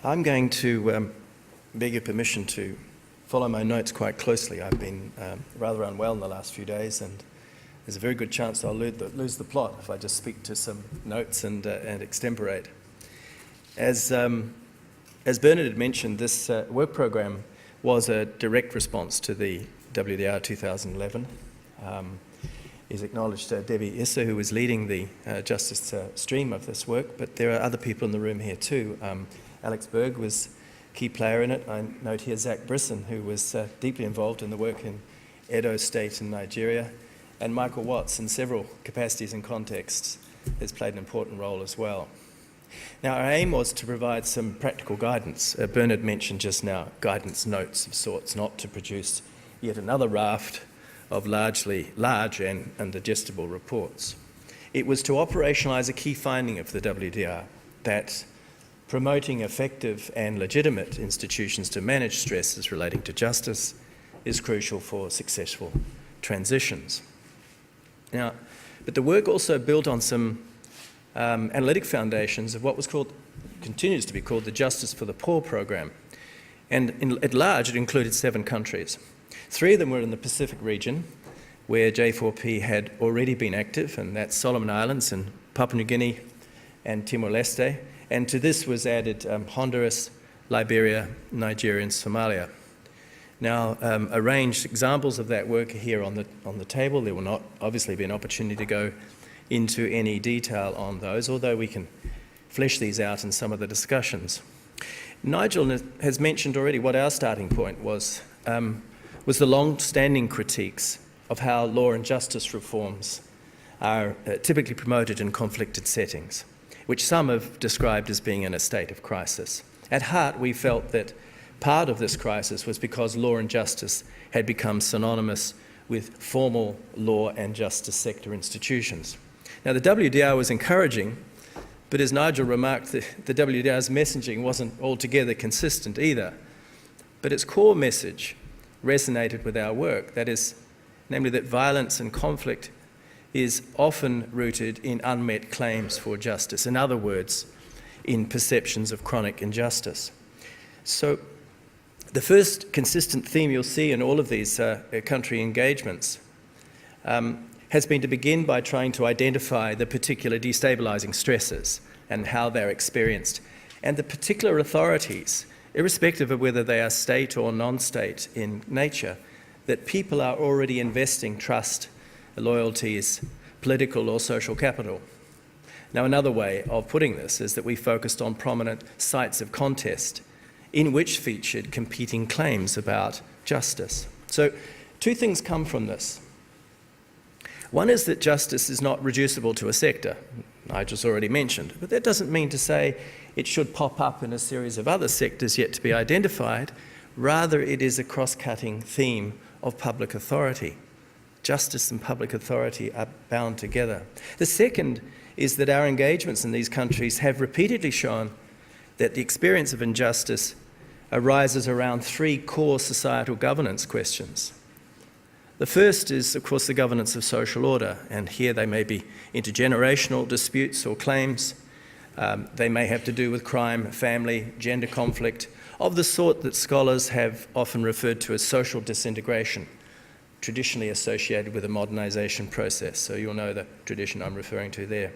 I'm going to beg your permission to follow my notes quite closely. I've been rather unwell in the last few days, and there's a very good chance I'll lose the plot if I just speak to some notes and extemporate. As Bernard had mentioned, this work program was a direct response to the WDR 2011. Is acknowledged Debbie Issa, who was leading the justice stream of this work, but there are other people in the room here too. Alex Berg was a key player in it. I note here Zach Brisson, who was deeply involved in the work in Edo State in Nigeria, and Michael Watts, in several capacities and contexts, has played an important role as well. Now, our aim was to provide some practical guidance. Bernard mentioned just now guidance notes of sorts, not to produce yet another raft of largely large and digestible reports. It was to operationalise a key finding of the WDR, that promoting effective and legitimate institutions to manage stresses relating to justice is crucial for successful transitions. Now, but the work also built on some analytic foundations of what was called, continues to be called, the Justice for the Poor program. And at large, it included 7 countries. 3 of them were in the Pacific region, where J4P had already been active, and that's Solomon Islands and Papua New Guinea and Timor-Leste. And to this was added Honduras, Liberia, Nigeria, and Somalia. Now, arranged examples of that work are here on the table. There will not obviously be an opportunity to go into any detail on those, although we can flesh these out in some of the discussions. Nigel has mentioned already what our starting point was the long-standing critiques of how law and justice reforms are typically promoted in conflicted settings, which some have described as being in a state of crisis. At heart, we felt that part of this crisis was because law and justice had become synonymous with formal law and justice sector institutions. Now, the WDR was encouraging, but as Nigel remarked, the WDR's messaging wasn't altogether consistent either. But its core message resonated with our work, that is, namely that violence and conflict is often rooted in unmet claims for justice. In other words, in perceptions of chronic injustice. So the first consistent theme you'll see in all of these country engagements has been to begin by trying to identify the particular destabilising stresses and how they're experienced, and the particular authorities, irrespective of whether they are state or non-state in nature, that people are already investing trust, loyalties, political or social capital. Now, another way of putting this is that we focused on prominent sites of contest in which featured competing claims about justice. So, two things come from this. One is that justice is not reducible to a sector, Nigel's already mentioned, but that doesn't mean to say it should pop up in a series of other sectors yet to be identified. Rather, it is a cross-cutting theme of public authority. Justice and public authority are bound together. The second is that our engagements in these countries have repeatedly shown that the experience of injustice arises around three core societal governance questions. The first is, of course, the governance of social order, and here they may be intergenerational disputes or claims. They may have to do with crime, family, gender conflict, of the sort that scholars have often referred to as social disintegration, traditionally associated with a modernisation process. So you'll know the tradition I'm referring to there.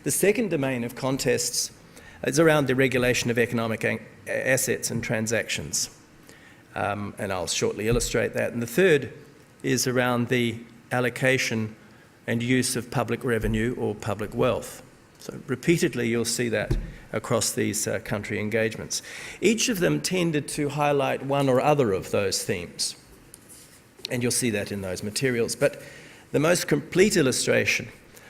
The second domain of contests is around the regulation of economic assets and transactions. And I'll shortly illustrate that. And the third is around the allocation and use of public revenue or public wealth. So repeatedly you'll see that across these country engagements. Each of them tended to highlight one or other of those themes. And you'll see that in those materials. But the most complete illustration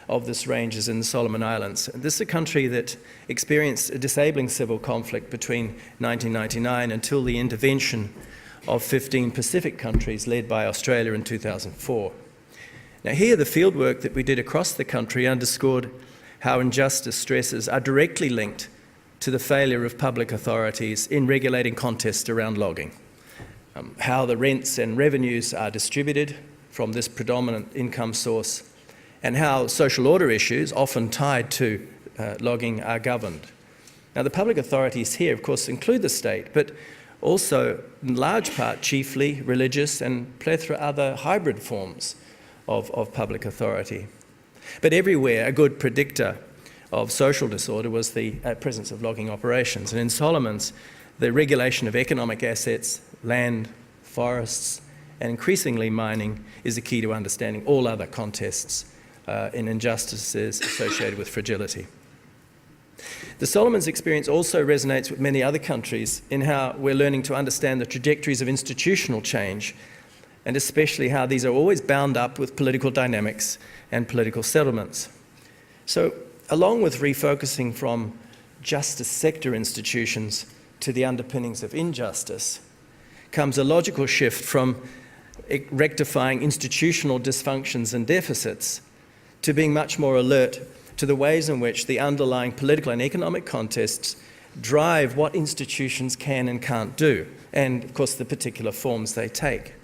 of this range is in the Solomon Islands. This is a country that experienced a disabling civil conflict between 1999 until the intervention of 15 Pacific countries led by Australia in 2004. Now here the fieldwork that we did across the country underscored how injustice stresses are directly linked to the failure of public authorities in regulating contests around logging. How the rents and revenues are distributed from this predominant income source, and how social order issues, often tied to logging, are governed. Now, the public authorities here, of course, include the state, but also, in large part, chiefly religious and plethora other hybrid forms of public authority. But everywhere, a good predictor of social disorder was the presence of logging operations. And in Solomon's, the regulation of economic assets, land, forests, and increasingly mining is the key to understanding all other contests in injustices associated with fragility. The Solomons experience also resonates with many other countries in how we're learning to understand the trajectories of institutional change, and especially how these are always bound up with political dynamics and political settlements. So, along with refocusing from justice sector institutions to the underpinnings of injustice, comes a logical shift from rectifying institutional dysfunctions and deficits to being much more alert to the ways in which the underlying political and economic contests drive what institutions can and can't do, and of course the particular forms they take.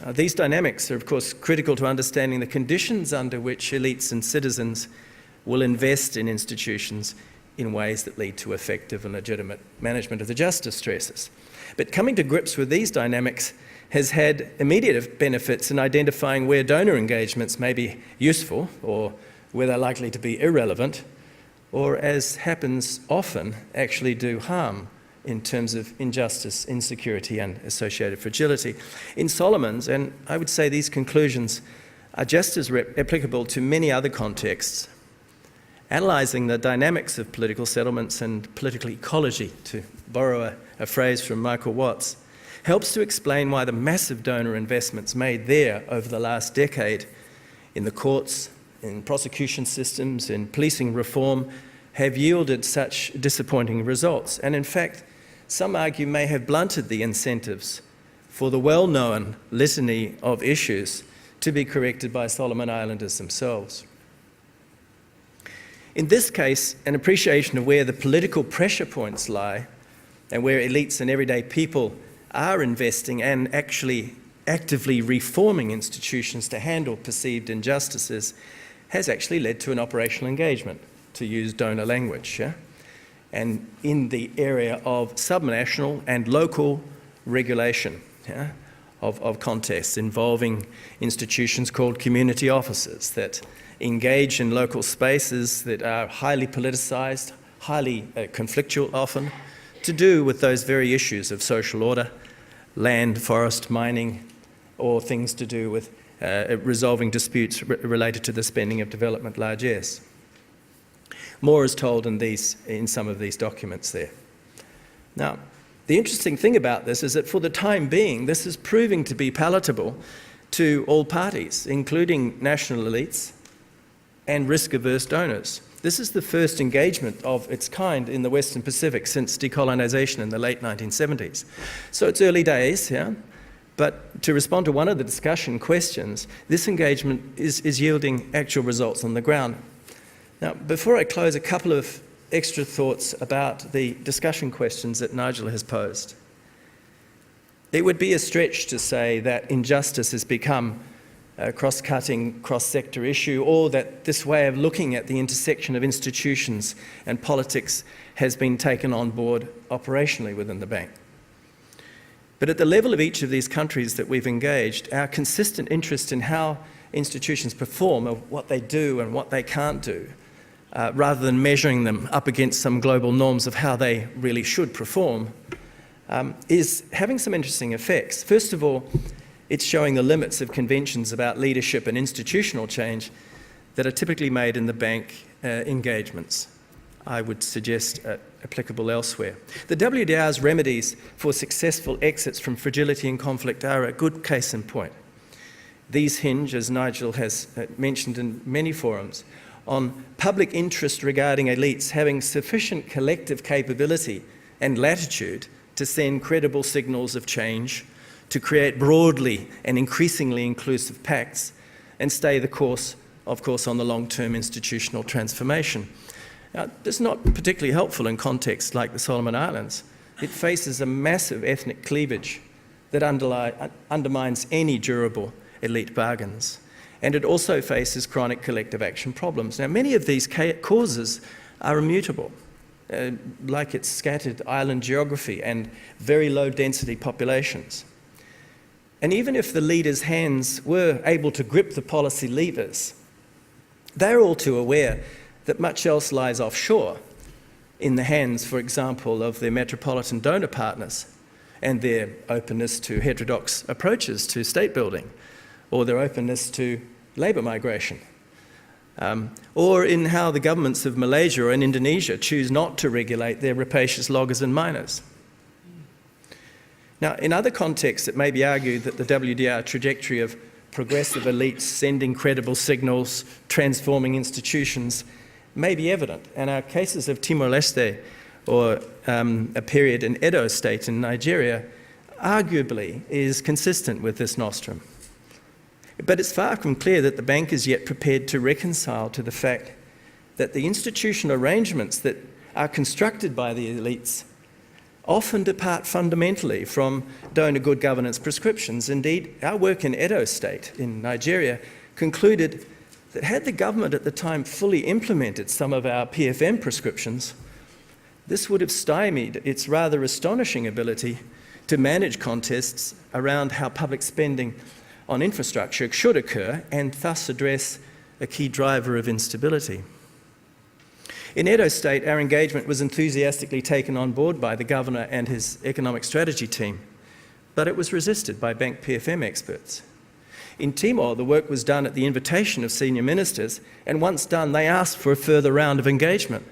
These dynamics are of course critical to understanding the conditions under which elites and citizens will invest in institutions in ways that lead to effective and legitimate management of the justice stresses. But coming to grips with these dynamics has had immediate benefits in identifying where donor engagements may be useful or where they're likely to be irrelevant, or, as happens often, actually do harm in terms of injustice, insecurity and associated fragility. In Solomon's, and I would say these conclusions are just as applicable to many other contexts, analysing the dynamics of political settlements and political ecology, to borrow a phrase from Michael Watts, helps to explain why the massive donor investments made there over the last decade in the courts, in prosecution systems, in policing reform, have yielded such disappointing results. And in fact, some argue may have blunted the incentives for the well-known litany of issues to be corrected by Solomon Islanders themselves. In this case, an appreciation of where the political pressure points lie and where elites and everyday people are investing and actually actively reforming institutions to handle perceived injustices has actually led to an operational engagement, to use donor language. Yeah? And in the area of subnational and local regulation, yeah, of contests involving institutions called community offices that engage in local spaces that are highly politicized, highly conflictual often, to do with those very issues of social order, land, forest, mining, or things to do with resolving disputes related to the spending of development largesse. More is told in some of these documents there. Now, the interesting thing about this is that for the time being, this is proving to be palatable to all parties, including national elites and risk-averse donors. This is the first engagement of its kind in the Western Pacific since decolonisation in the late 1970s. So it's early days, yeah? But to respond to one of the discussion questions, this engagement is yielding actual results on the ground. Now, before I close, a couple of extra thoughts about the discussion questions that Nigel has posed. It would be a stretch to say that injustice has become a cross-cutting, cross-sector issue, or that this way of looking at the intersection of institutions and politics has been taken on board operationally within the bank. But at the level of each of these countries that we've engaged, our consistent interest in how institutions perform, of what they do and what they can't do, rather than measuring them up against some global norms of how they really should perform, is having some interesting effects. First of all, it's showing the limits of conventions about leadership and institutional change that are typically made in the bank engagements. I would suggest applicable elsewhere. The WDR's remedies for successful exits from fragility and conflict are a good case in point. These hinge, as Nigel has mentioned in many forums, on public interest regarding elites having sufficient collective capability and latitude to send credible signals of change, to create broadly and increasingly inclusive pacts, and stay the course, of course, on the long-term institutional transformation. Now, this is not particularly helpful in contexts like the Solomon Islands. It faces a massive ethnic cleavage that undermines any durable elite bargains. And it also faces chronic collective action problems. Now, many of these causes are immutable, like its scattered island geography and very low density populations. And even if the leaders' hands were able to grip the policy levers, they're all too aware that much else lies offshore in the hands, for example, of their metropolitan donor partners and their openness to heterodox approaches to state building, or their openness to labour migration, or in how the governments of Malaysia and Indonesia choose not to regulate their rapacious loggers and miners. Now, in other contexts, it may be argued that the WDR trajectory of progressive elites sending credible signals, transforming institutions, may be evident, and our cases of Timor-Leste or a period in Edo State in Nigeria arguably is consistent with this nostrum. But it's far from clear that the bank is yet prepared to reconcile to the fact that the institutional arrangements that are constructed by the elites often depart fundamentally from donor good governance prescriptions. Indeed, our work in Edo State in Nigeria concluded that had the government at the time fully implemented some of our PFM prescriptions, this would have stymied its rather astonishing ability to manage contests around how public spending on infrastructure should occur and thus address a key driver of instability. In Edo State, our engagement was enthusiastically taken on board by the governor and his economic strategy team, but it was resisted by bank PFM experts. In Timor, the work was done at the invitation of senior ministers, and once done, they asked for a further round of engagement.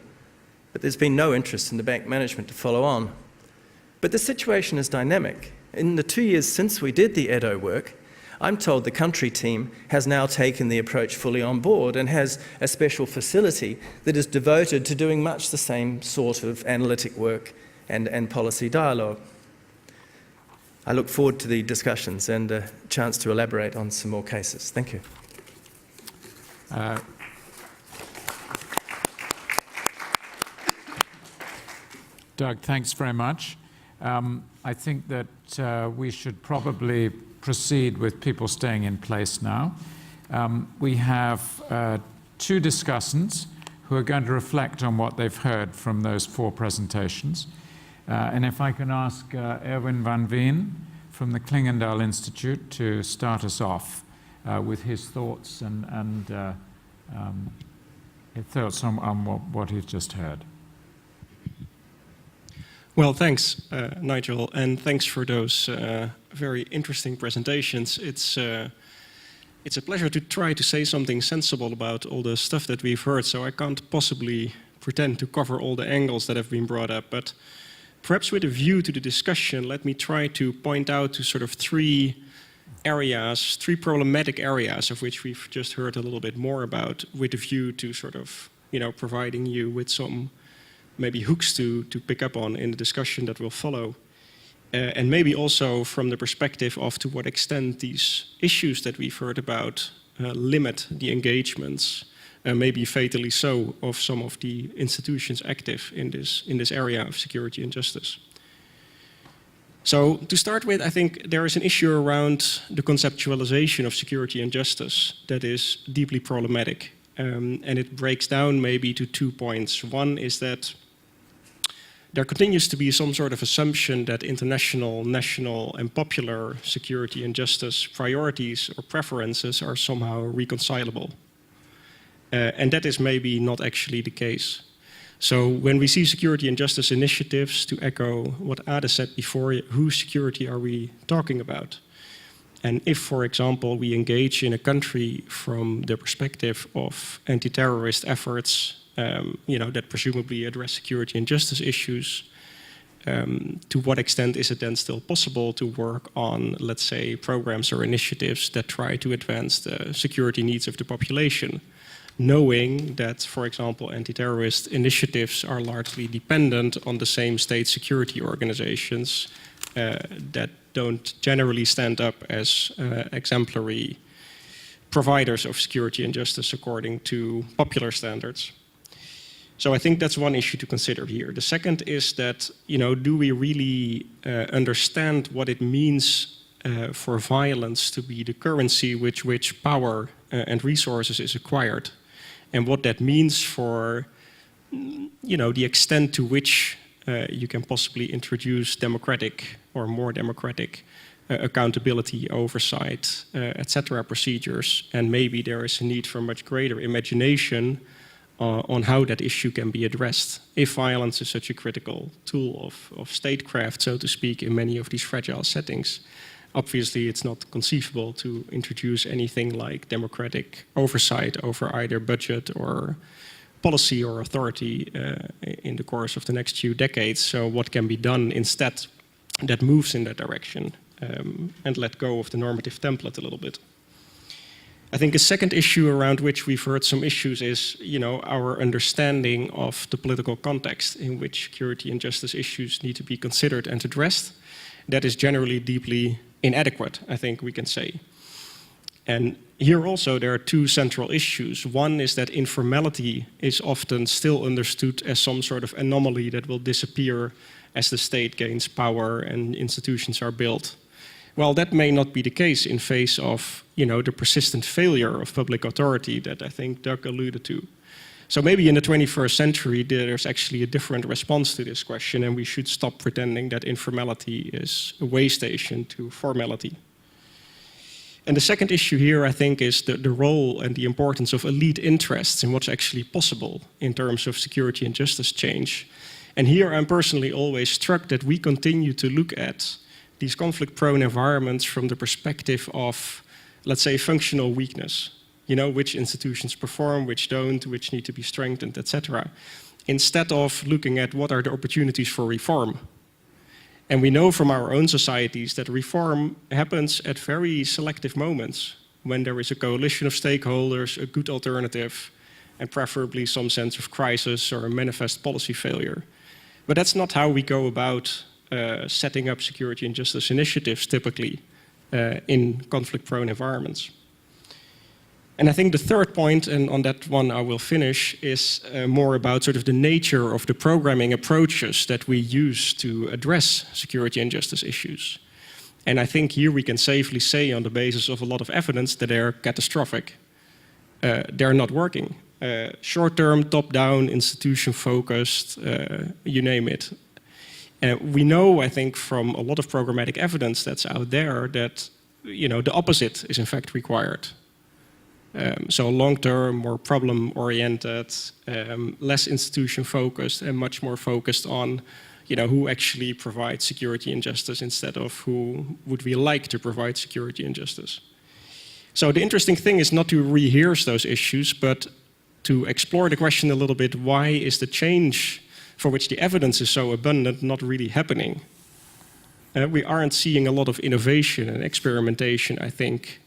But there's been no interest in the bank management to follow on. But the situation is dynamic. In the 2 years since we did the Edo work, I'm told the country team has now taken the approach fully on board and has a special facility that is devoted to doing much the same sort of analytic work and policy dialogue. I look forward to the discussions and a chance to elaborate on some more cases. Thank you. Doug, thanks very much. I think that we should probably proceed with people staying in place now. We have two discussants who are going to reflect on what they've heard from those 4 presentations. And if I can ask Erwin van Veen from the Klingendahl Institute to start us off with his thoughts and his thoughts on what he's just heard. Well, thanks, Nigel, and thanks for those very interesting presentations. It's a pleasure to try to say something sensible about all the stuff that we've heard, so I can't possibly pretend to cover all the angles that have been brought up, but perhaps with a view to the discussion, let me try to point out to sort of 3 areas, 3 problematic areas of which we've just heard a little bit more about, with a view to sort of, providing you with some maybe hooks to pick up on in the discussion that will follow. And maybe also from the perspective of to what extent these issues that we've heard about limit the engagements, maybe fatally so, of some of the institutions active in this area of security and justice. So to start with, I think there is an issue around the conceptualization of security and justice that is deeply problematic. And it breaks down maybe to 2 points. One is that there continues to be some sort of assumption that international, national, and popular security and justice priorities or preferences are somehow reconcilable. And that is maybe not actually the case. So when we see security and justice initiatives, to echo what Ade said before, whose security are we talking about? And if, for example, we engage in a country from the perspective of anti-terrorist efforts, that presumably address security and justice issues, to what extent is it then still possible to work on, let's say, programs or initiatives that try to advance the security needs of the population, knowing that, for example, anti-terrorist initiatives are largely dependent on the same state security organizations that don't generally stand up as exemplary providers of security and justice according to popular standards. So I think that's one issue to consider here. The second is that, do we really understand what it means for violence to be the currency with which power and resources is acquired, and what that means for, the extent to which you can possibly introduce democratic or more democratic accountability, oversight, etc. procedures, and maybe there is a need for much greater imagination on how that issue can be addressed, if violence is such a critical tool of statecraft, so to speak, in many of these fragile settings. Obviously, it's not conceivable to introduce anything like democratic oversight over either budget or policy or authority in the course of the next few decades. So what can be done instead that moves in that direction and let go of the normative template a little bit? I think a second issue around which we've heard some issues is, our understanding of the political context in which security and justice issues need to be considered and addressed. That is generally deeply inadequate, I think we can say. And here also there are 2 central issues. One is that informality is often still understood as some sort of anomaly that will disappear as the state gains power and institutions are built. Well, that may not be the case in face of, the persistent failure of public authority that I think Doug alluded to. So maybe in the 21st century, there's actually a different response to this question, and we should stop pretending that informality is a way station to formality. And the second issue here, I think, is the role and the importance of elite interests in what's actually possible in terms of security and justice change. And here I'm personally always struck that we continue to look at these conflict-prone environments from the perspective of, let's say, functional weakness. Which institutions perform, which don't, which need to be strengthened, etc. Instead of looking at what are the opportunities for reform. And we know from our own societies that reform happens at very selective moments, when there is a coalition of stakeholders, a good alternative, and preferably some sense of crisis or a manifest policy failure. But that's not how we go about setting up security and justice initiatives typically in conflict-prone environments. And I think the third point, and on that one I will finish, is more about sort of the nature of the programming approaches that we use to address security and justice issues. And I think here we can safely say, on the basis of a lot of evidence, that they're catastrophic. They're not working. Short-term, top-down, institution-focused, you name it. We know, I think, from a lot of programmatic evidence that's out there that, the opposite is in fact required. So long-term, more problem-oriented, less institution-focused, and much more focused on, who actually provides security and justice instead of who would we like to provide security and justice. So the interesting thing is not to rehearse those issues, but to explore the question a little bit: why is the change for which the evidence is so abundant not really happening? We aren't seeing a lot of innovation and experimentation, I think,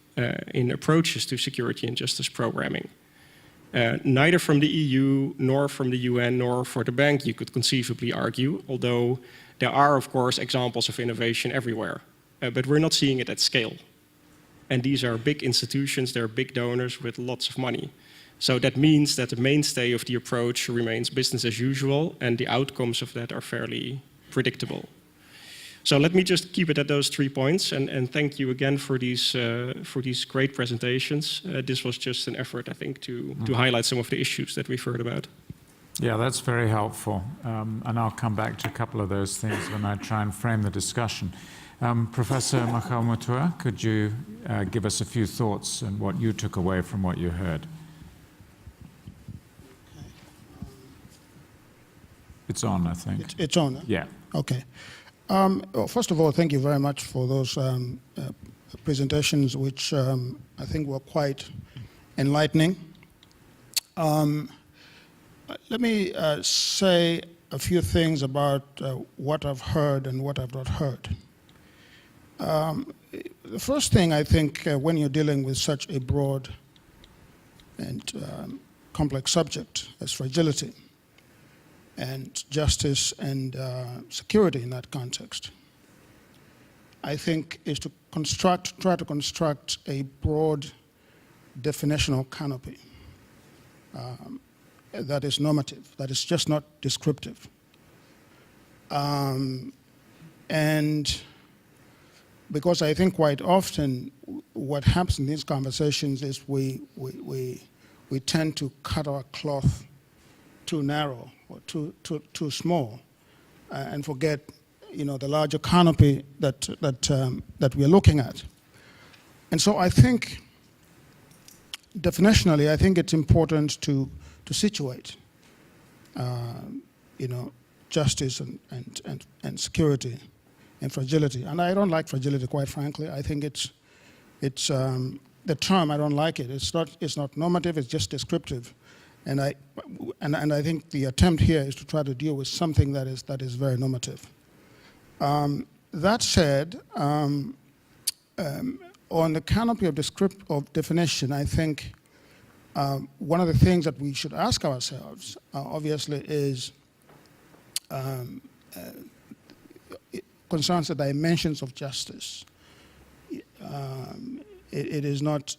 in approaches to security and justice programming. Neither from the EU, nor from the UN, nor for the bank, you could conceivably argue, although there are, of course, examples of innovation everywhere. But we're not seeing it at scale. And these are big institutions, they're big donors with lots of money. So that means that the mainstay of the approach remains business as usual, and the outcomes of that are fairly predictable. So let me just keep it at those 3 points, and thank you again for these great presentations. This was just an effort, I think, to highlight some of the issues that we've heard about. Yeah, that's very helpful. And I'll come back to a couple of those things when I try and frame the discussion. Professor Makhalmutua, could you give us a few thoughts on what you took away from what you heard? It's on, I think. It's on? Yeah. Okay. Well, first of all, thank you very much for those presentations, which I think were quite enlightening. Let me say a few things about what I've heard and what I've not heard. The first thing, I think, when you're dealing with such a broad and complex subject as fragility and justice and security in that context, I think, is to try to construct a broad definitional canopy that is normative, that is just not descriptive. And because I think quite often what happens in these conversations is we tend to cut our cloth too narrow or too small, and forget, the larger canopy that we're looking at. And so I think, definitionally, I think it's important to situate, justice and security and fragility. And I don't like fragility, quite frankly. I think it's the term, I don't like it. It's not normative, it's just descriptive. And I think the attempt here is to try to deal with something that is very normative. That said, on the canopy of definition, I think one of the things that we should ask ourselves, obviously, is concerns the dimensions of justice. It is not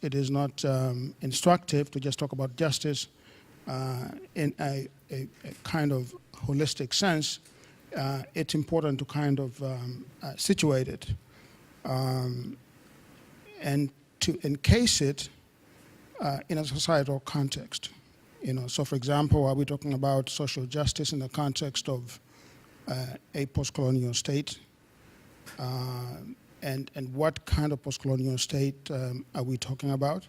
instructive to just talk about justice in a kind of holistic sense. It's important to kind of situate it and to encase it in a societal context. So for example, are we talking about social justice in the context of a post-colonial state? And what kind of post-colonial state are we talking about?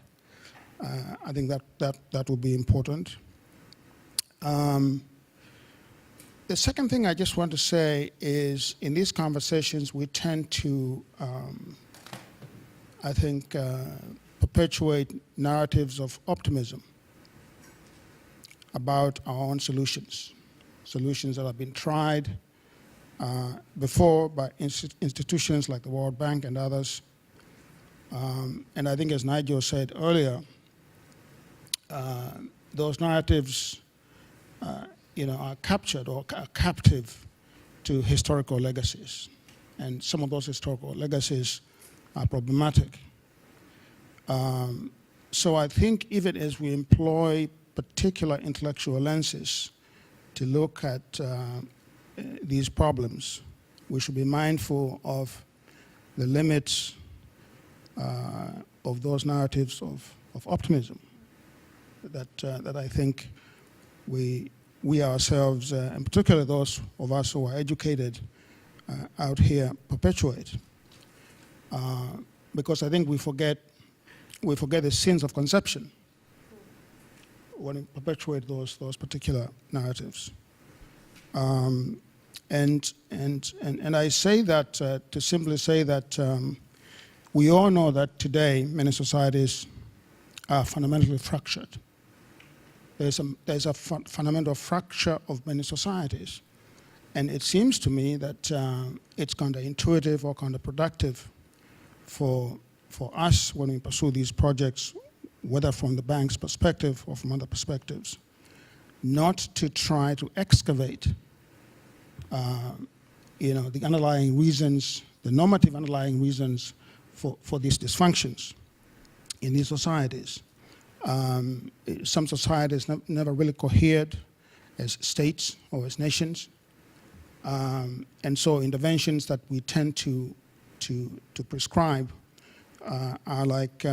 I think that will be important. The second thing I just want to say is, in these conversations, we tend to, I think, perpetuate narratives of optimism about our own solutions that have been tried before by institutions like the World Bank and others. And I think, as Nigel said earlier, those narratives are captured or are captive to historical legacies. And some of those historical legacies are problematic. So I think even as we employ particular intellectual lenses to look at these problems, we should be mindful of the limits of those narratives of optimism that I think we ourselves, and particularly those of us who are educated out here, perpetuate. Because I think we forget the sins of conception when we perpetuate those particular narratives. And I say that to simply say that we all know that today many societies are fundamentally fractured. There's a fundamental fracture of many societies. And it seems to me that it's counterintuitive or counterproductive for us when we pursue these projects, whether from the bank's perspective or from other perspectives, not to try to excavate the underlying reasons, the normative underlying reasons for these dysfunctions in these societies. Some societies never really cohered as states or as nations. And so interventions that we tend to prescribe are like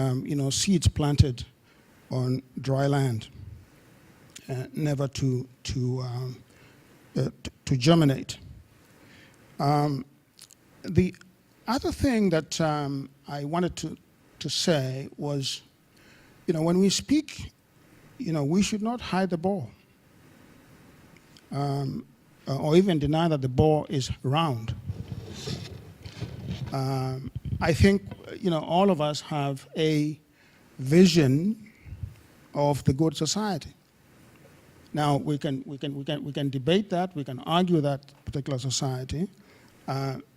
seeds planted on dry land, never to germinate. The other thing that I wanted to say was, when we speak, we should not hide the ball, or even deny that the ball is round. I think all of us have a vision of the good society. Now we can debate that, we can argue that particular society,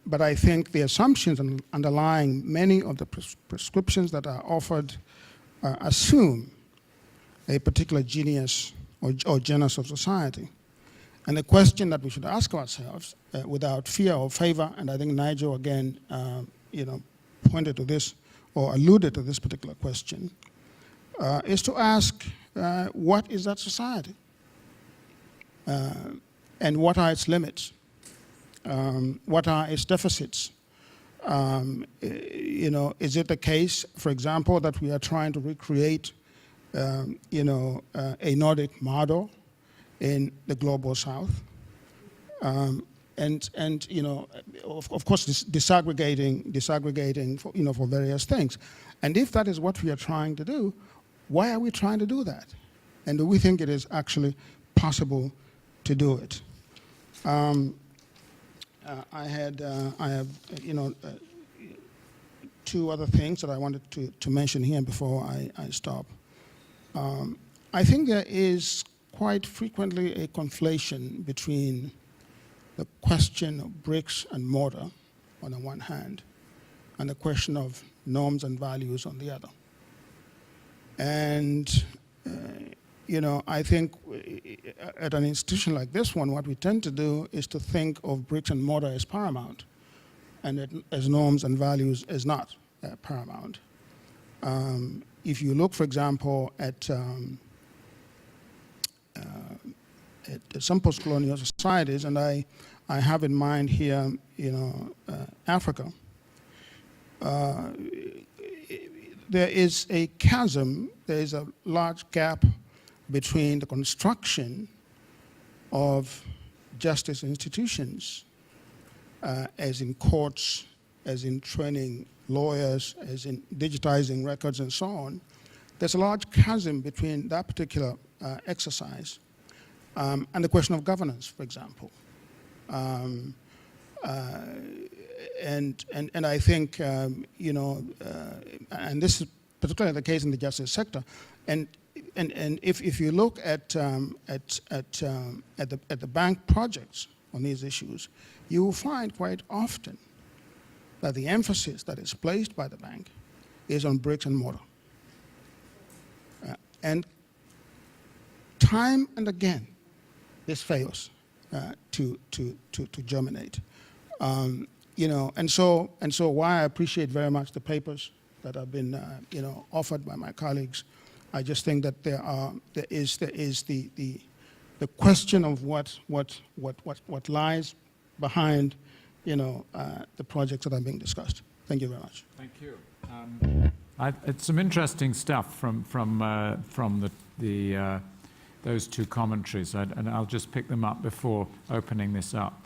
but I think the assumptions underlying many of the prescriptions that are offered assume a particular genius or genus of society. And the question that we should ask ourselves, without fear or favor, and I think Nigel again, pointed to this or alluded to this particular question, is to ask, what is that society? And what are its limits? What are its deficits? Is it the case, for example, that we are trying to recreate, a Nordic model in the global South? Of course, disaggregating for various things. And if that is what we are trying to do, why are we trying to do that? And do we think it is actually possible to do it? I have two other things that I wanted to mention here before I stop. I think there is quite frequently a conflation between the question of bricks and mortar on the one hand, and the question of norms and values on the other. And, I think at an institution like this one, what we tend to do is to think of bricks and mortar as paramount, and as norms and values as not paramount. If you look, for example, at some post-colonial societies, and I have in mind here, Africa, there is a chasm, there is a large gap between the construction of justice institutions, as in courts, as in training lawyers, as in digitizing records and so on. There's a large chasm between that particular exercise and the question of governance, for example. And I think, and this is particularly the case in the justice sector. And if you look at the bank projects on these issues, you will find quite often that the emphasis that is placed by the bank is on bricks and mortar. And time and again, this fails. to germinate. You know, and so why I appreciate very much the papers that have been you know, offered by my colleagues. I just think that there is the question of what lies behind, you know, the projects that are being discussed. Thank you very much. Thank you. It's some interesting stuff from those two commentaries, and I'll just pick them up before opening this up.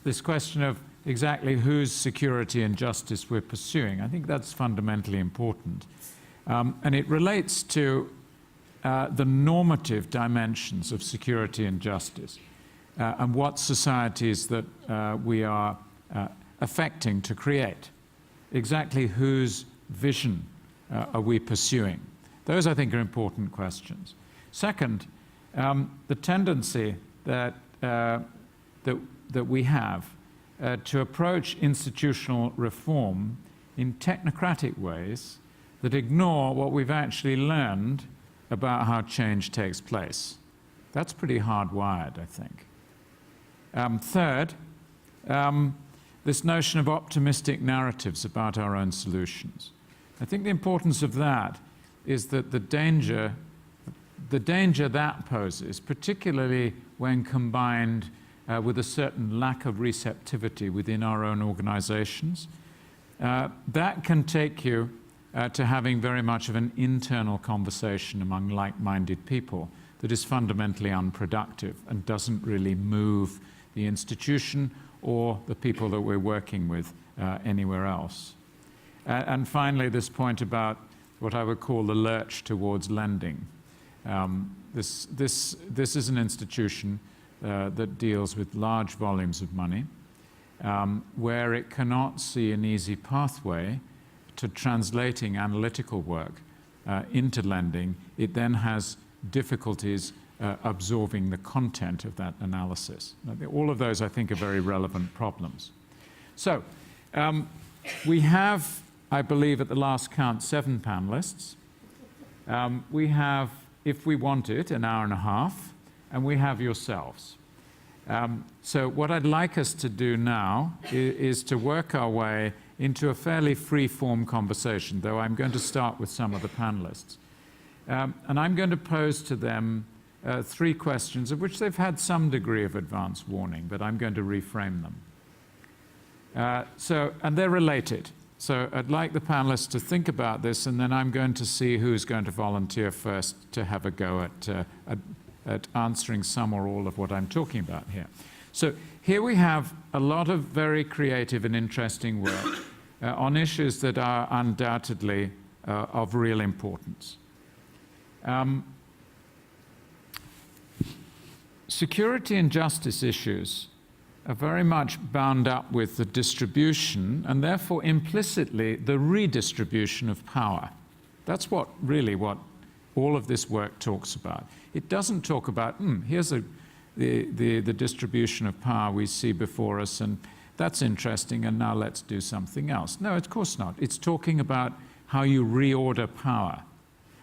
This question of exactly whose security and justice we're pursuing, I think that's fundamentally important. And it relates to the normative dimensions of security and justice and what societies that we are affecting to create. Exactly whose vision are we pursuing? Those, I think, are important questions. Second, the tendency that we have to approach institutional reform in technocratic ways that ignore what we've actually learned about how change takes place. That's pretty hardwired, I think. Third, this notion of optimistic narratives about our own solutions. I think the importance of that is that the danger that poses, particularly when combined with a certain lack of receptivity within our own organizations, that can take you to having very much of an internal conversation among like-minded people that is fundamentally unproductive and doesn't really move the institution or the people that we're working with anywhere else. And finally, this point about what I would call the lurch towards lending. This is an institution that deals with large volumes of money, where it cannot see an easy pathway to translating analytical work into lending. It then has difficulties absorbing the content of that analysis. All of those, I think, are very relevant problems. So we have, I believe, at the last count, 7 panelists. We have, if we want it, an hour and a half, and we have yourselves. So what I'd like us to do now is to work our way into a fairly free-form conversation, though I'm going to start with some of the panelists. And I'm going to pose to them 3 questions, of which they've had some degree of advance warning, but I'm going to reframe them. And they're related. So I'd like the panelists to think about this, and then I'm going to see who's going to volunteer first to have a go at answering some or all of what I'm talking about here. So here we have a lot of very creative and interesting work on issues that are undoubtedly of real importance. Security and justice issues are very much bound up with the distribution and therefore implicitly the redistribution of power. That's what all of this work talks about. It doesn't talk about, here's the distribution of power we see before us, and that's interesting, and now let's do something else. No, of course not. It's talking about how you reorder power.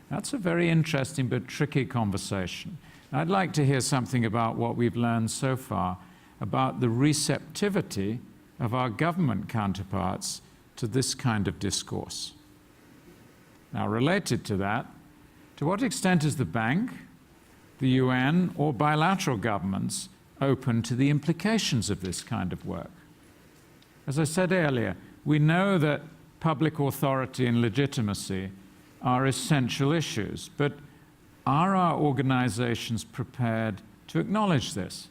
That's a very interesting but tricky conversation. I'd like to hear something about what we've learned so far about the receptivity of our government counterparts to this kind of discourse. Now, related to that, to what extent is the bank, the UN, or bilateral governments open to the implications of this kind of work? As I said earlier, we know that public authority and legitimacy are essential issues, but are our organizations prepared to acknowledge this?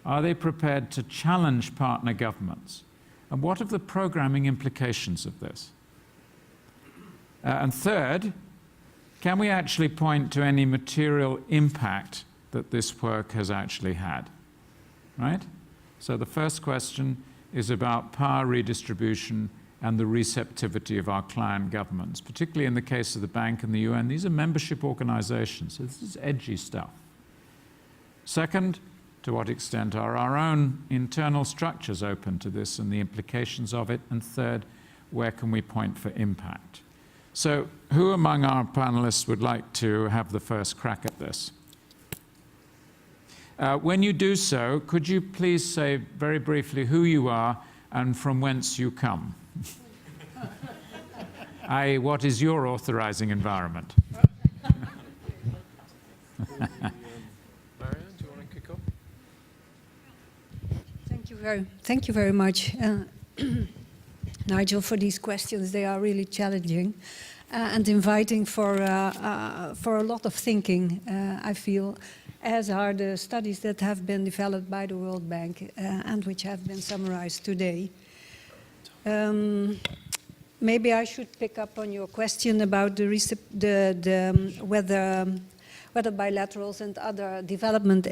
Are they prepared to challenge partner governments? And what are the programming implications of this? And third, can we actually point to any material impact that this work has actually had? Right? So the first question is about power redistribution and the receptivity of our client governments, particularly in the case of the bank and the UN. These are membership organizations, so this is edgy stuff. Second, to what extent are our own internal structures open to this and the implications of it? And third, where can we point for impact? So who among our panelists would like to have the first crack at this? When you do so, could you please say very briefly who you are and from whence you come? i.e., what is your authorizing environment? Marianne, do you want to kick off? Thank you very much, Nigel, for these questions. They are really challenging and inviting for a lot of thinking, I feel, as are the studies that have been developed by the World Bank and which have been summarized today. Maybe I should pick up on your question about whether bilaterals and other development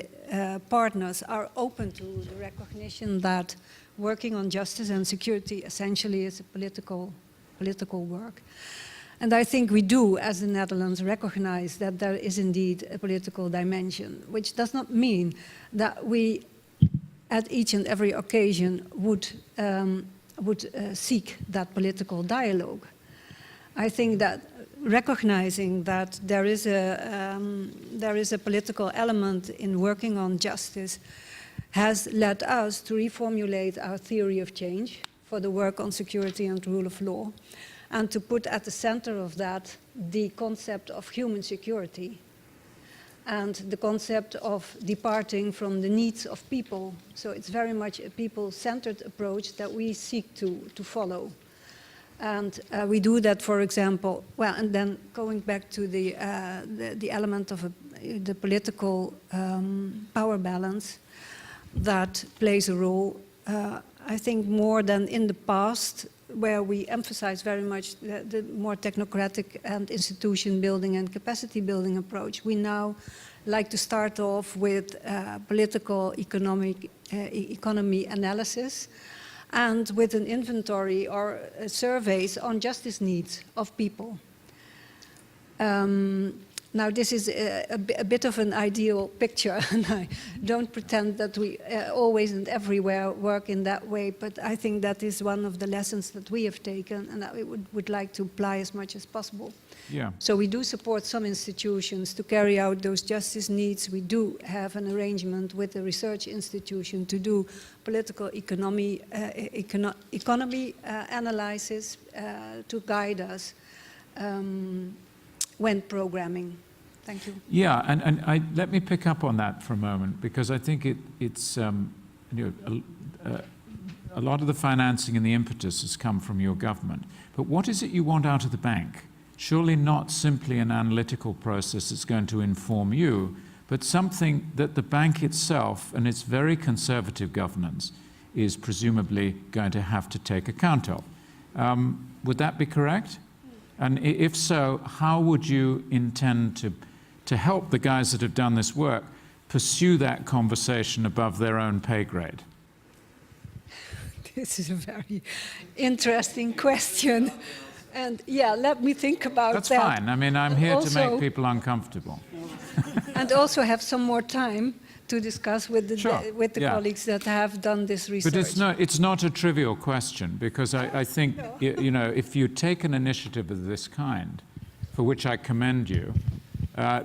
partners are open to the recognition that working on justice and security essentially is a political work. And I think we do, as the Netherlands, recognize that there is indeed a political dimension, which does not mean that we, at each and every occasion, would seek that political dialogue. I think that recognizing that there is a political element in working on justice has led us to reformulate our theory of change for the work on security and rule of law, and to put at the center of that the concept of human security and the concept of departing from the needs of people. So it's very much a people-centered approach that we seek to follow. And we do that, for example, well, and then going back to the element of the political power balance that plays a role, I think more than in the past, where we emphasize very much the more technocratic and institution building and capacity building approach. We now like to start off with political economy analysis and with an inventory or surveys on justice needs of people. Now, this is a bit of an ideal picture, and I don't pretend that we always and everywhere work in that way, but I think that is one of the lessons that we have taken and that we would like to apply as much as possible. Yeah. So we do support some institutions to carry out those justice needs. We do have an arrangement with a research institution to do political economy analysis to guide us when programming. Thank you. Yeah, and let me pick up on that for a moment, because I think it's you know, a lot of the financing and the impetus has come from your government. But what is it you want out of the bank? Surely not simply an analytical process that's going to inform you, but something that the bank itself and its very conservative governance is presumably going to have to take account of. Would that be correct? And if so, how would you intend to help the guys that have done this work pursue that conversation above their own pay grade? This is a very interesting question. And yeah, let me think about that. That's fine. I mean, I'm here to make Also- people uncomfortable. And also have some more time to discuss with the, Sure, yeah. colleagues that have done this research. But it's not a trivial question, because I think, you know, if you take an initiative of this kind, for which I commend you,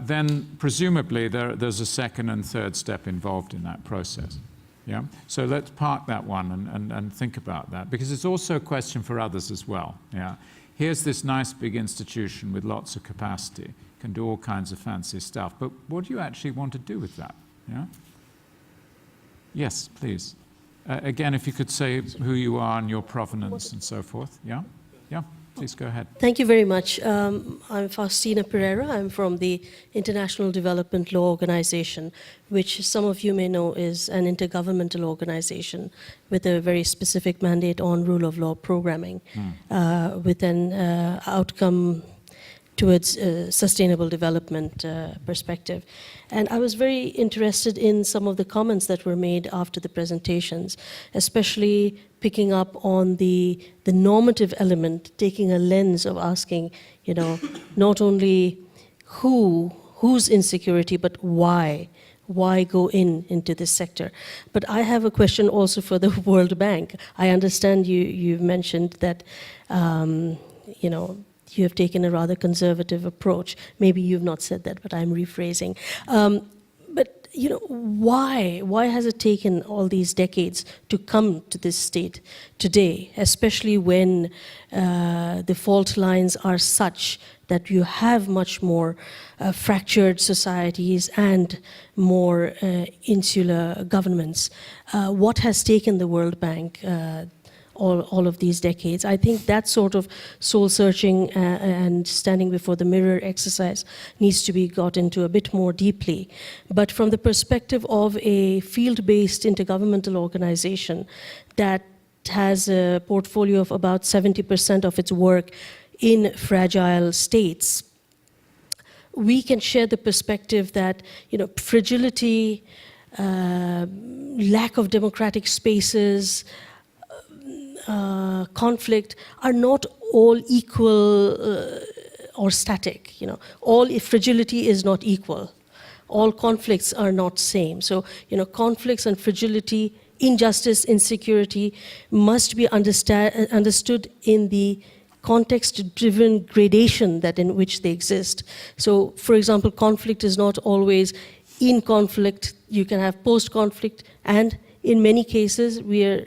then presumably there's a second and third step involved in that process. Yeah? So let's park that one and think about that, because it's also a question for others as well. Yeah? Here's this nice big institution with lots of capacity, can do all kinds of fancy stuff, but what do you actually want to do with that? Yeah? Yes, please. Again, if you could say who you are and your provenance and so forth. Yeah? Yeah, please go ahead. Thank you very much. I'm Faustina Pereira. I'm from the International Development Law Organization, which some of you may know is an intergovernmental organization with a very specific mandate on rule of law programming, with an outcome towards sustainable development perspective. And I was very interested in some of the comments that were made after the presentations, especially picking up on the normative element, taking a lens of asking, you know, not only who's insecurity, but why go into this sector. But I have a question also for the World Bank. I understand you've mentioned that, you know, you have taken a rather conservative approach. Maybe you've not said that, but I'm rephrasing. But you know, why has it taken all these decades to come to this state today, especially when the fault lines are such that you have much more fractured societies and more insular governments? What has taken the World Bank all of these decades? I think that sort of soul-searching and standing before the mirror exercise needs to be got into a bit more deeply. But from the perspective of a field-based intergovernmental organization that has a portfolio of about 70% of its work in fragile states, we can share the perspective that, you know, fragility, lack of democratic spaces, conflict are not all equal or static. You know, all fragility is not equal. All conflicts are not same. So, you know, conflicts and fragility, injustice, insecurity must be understood in the context-driven gradation that in which they exist. So, for example, conflict is not always in conflict. You can have post-conflict, and in many cases, we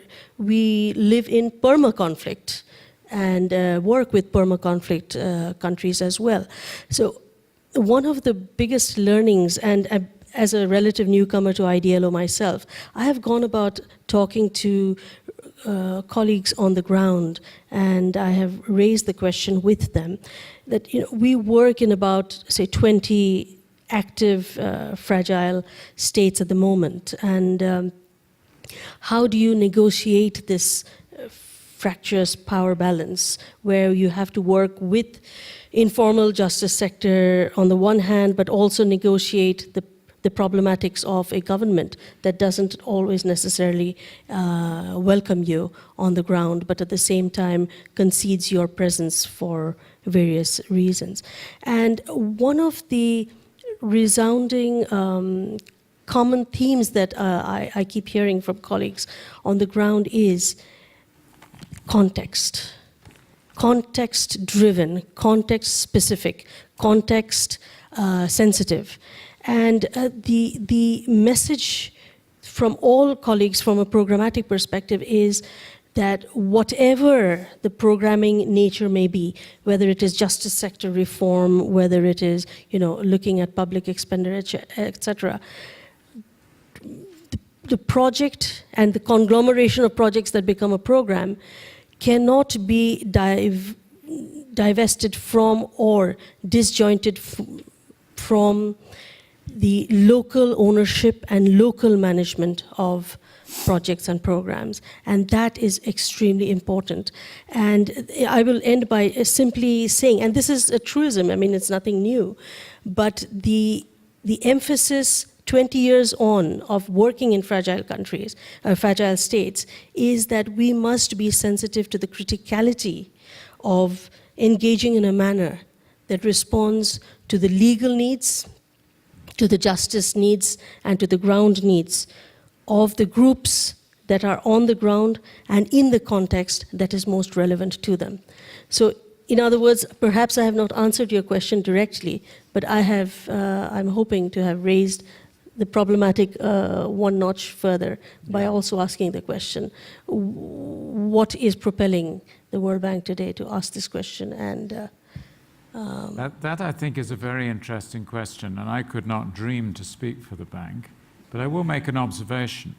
live in perma-conflict and work with perma-conflict countries as well. So one of the biggest learnings, and as a relative newcomer to IDLO myself, I have gone about talking to colleagues on the ground, and I have raised the question with them that, you know, we work in about, say, 20 active fragile states at the moment, and how do you negotiate this fractious power balance where you have to work with informal justice sector on the one hand, but also negotiate the problematics of a government that doesn't always necessarily welcome you on the ground, but at the same time concedes your presence for various reasons. And one of the resounding common themes that I keep hearing from colleagues on the ground is context. Context-driven, context-specific, context-sensitive. And the message from all colleagues from a programmatic perspective is that whatever the programming nature may be, whether it is justice sector reform, whether it is, you know, looking at public expenditure, etc., the project and the conglomeration of projects that become a program cannot be divested from or disjointed from the local ownership and local management of projects and programs. And that is extremely important. And I will end by simply saying, and this is a truism, I mean, it's nothing new, but the emphasis 20 years on of working in fragile countries, fragile states, is that we must be sensitive to the criticality of engaging in a manner that responds to the legal needs, to the justice needs, and to the ground needs of the groups that are on the ground and in the context that is most relevant to them. So, in other words, perhaps I have not answered your question directly, but I'm hoping to have raised the problematic one notch further by also asking the question, what is propelling the World Bank today to ask this question? And that I think is a very interesting question, and I could not dream to speak for the bank, but I will make an observation.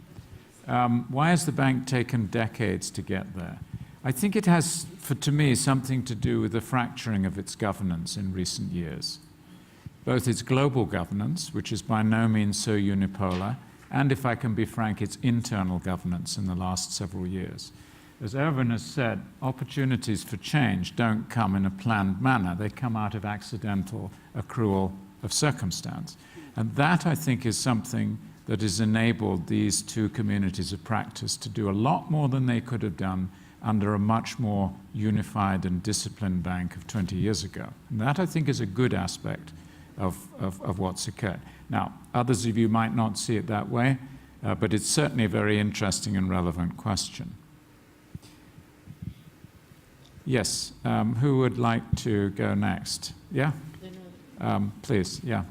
Why has the bank taken decades to get there? I think it has, to me, something to do with the fracturing of its governance in recent years. Both its global governance, which is by no means so unipolar, and, if I can be frank, its internal governance in the last several years. As Erwin has said, opportunities for change don't come in a planned manner. They come out of accidental accrual of circumstance. And that, I think, is something that has enabled these two communities of practice to do a lot more than they could have done under a much more unified and disciplined bank of 20 years ago. And that, I think, is a good aspect of what's occurred. Now, others of you might not see it that way, but it's certainly a very interesting and relevant question. Yes, who would like to go next? Yeah? Please, yeah.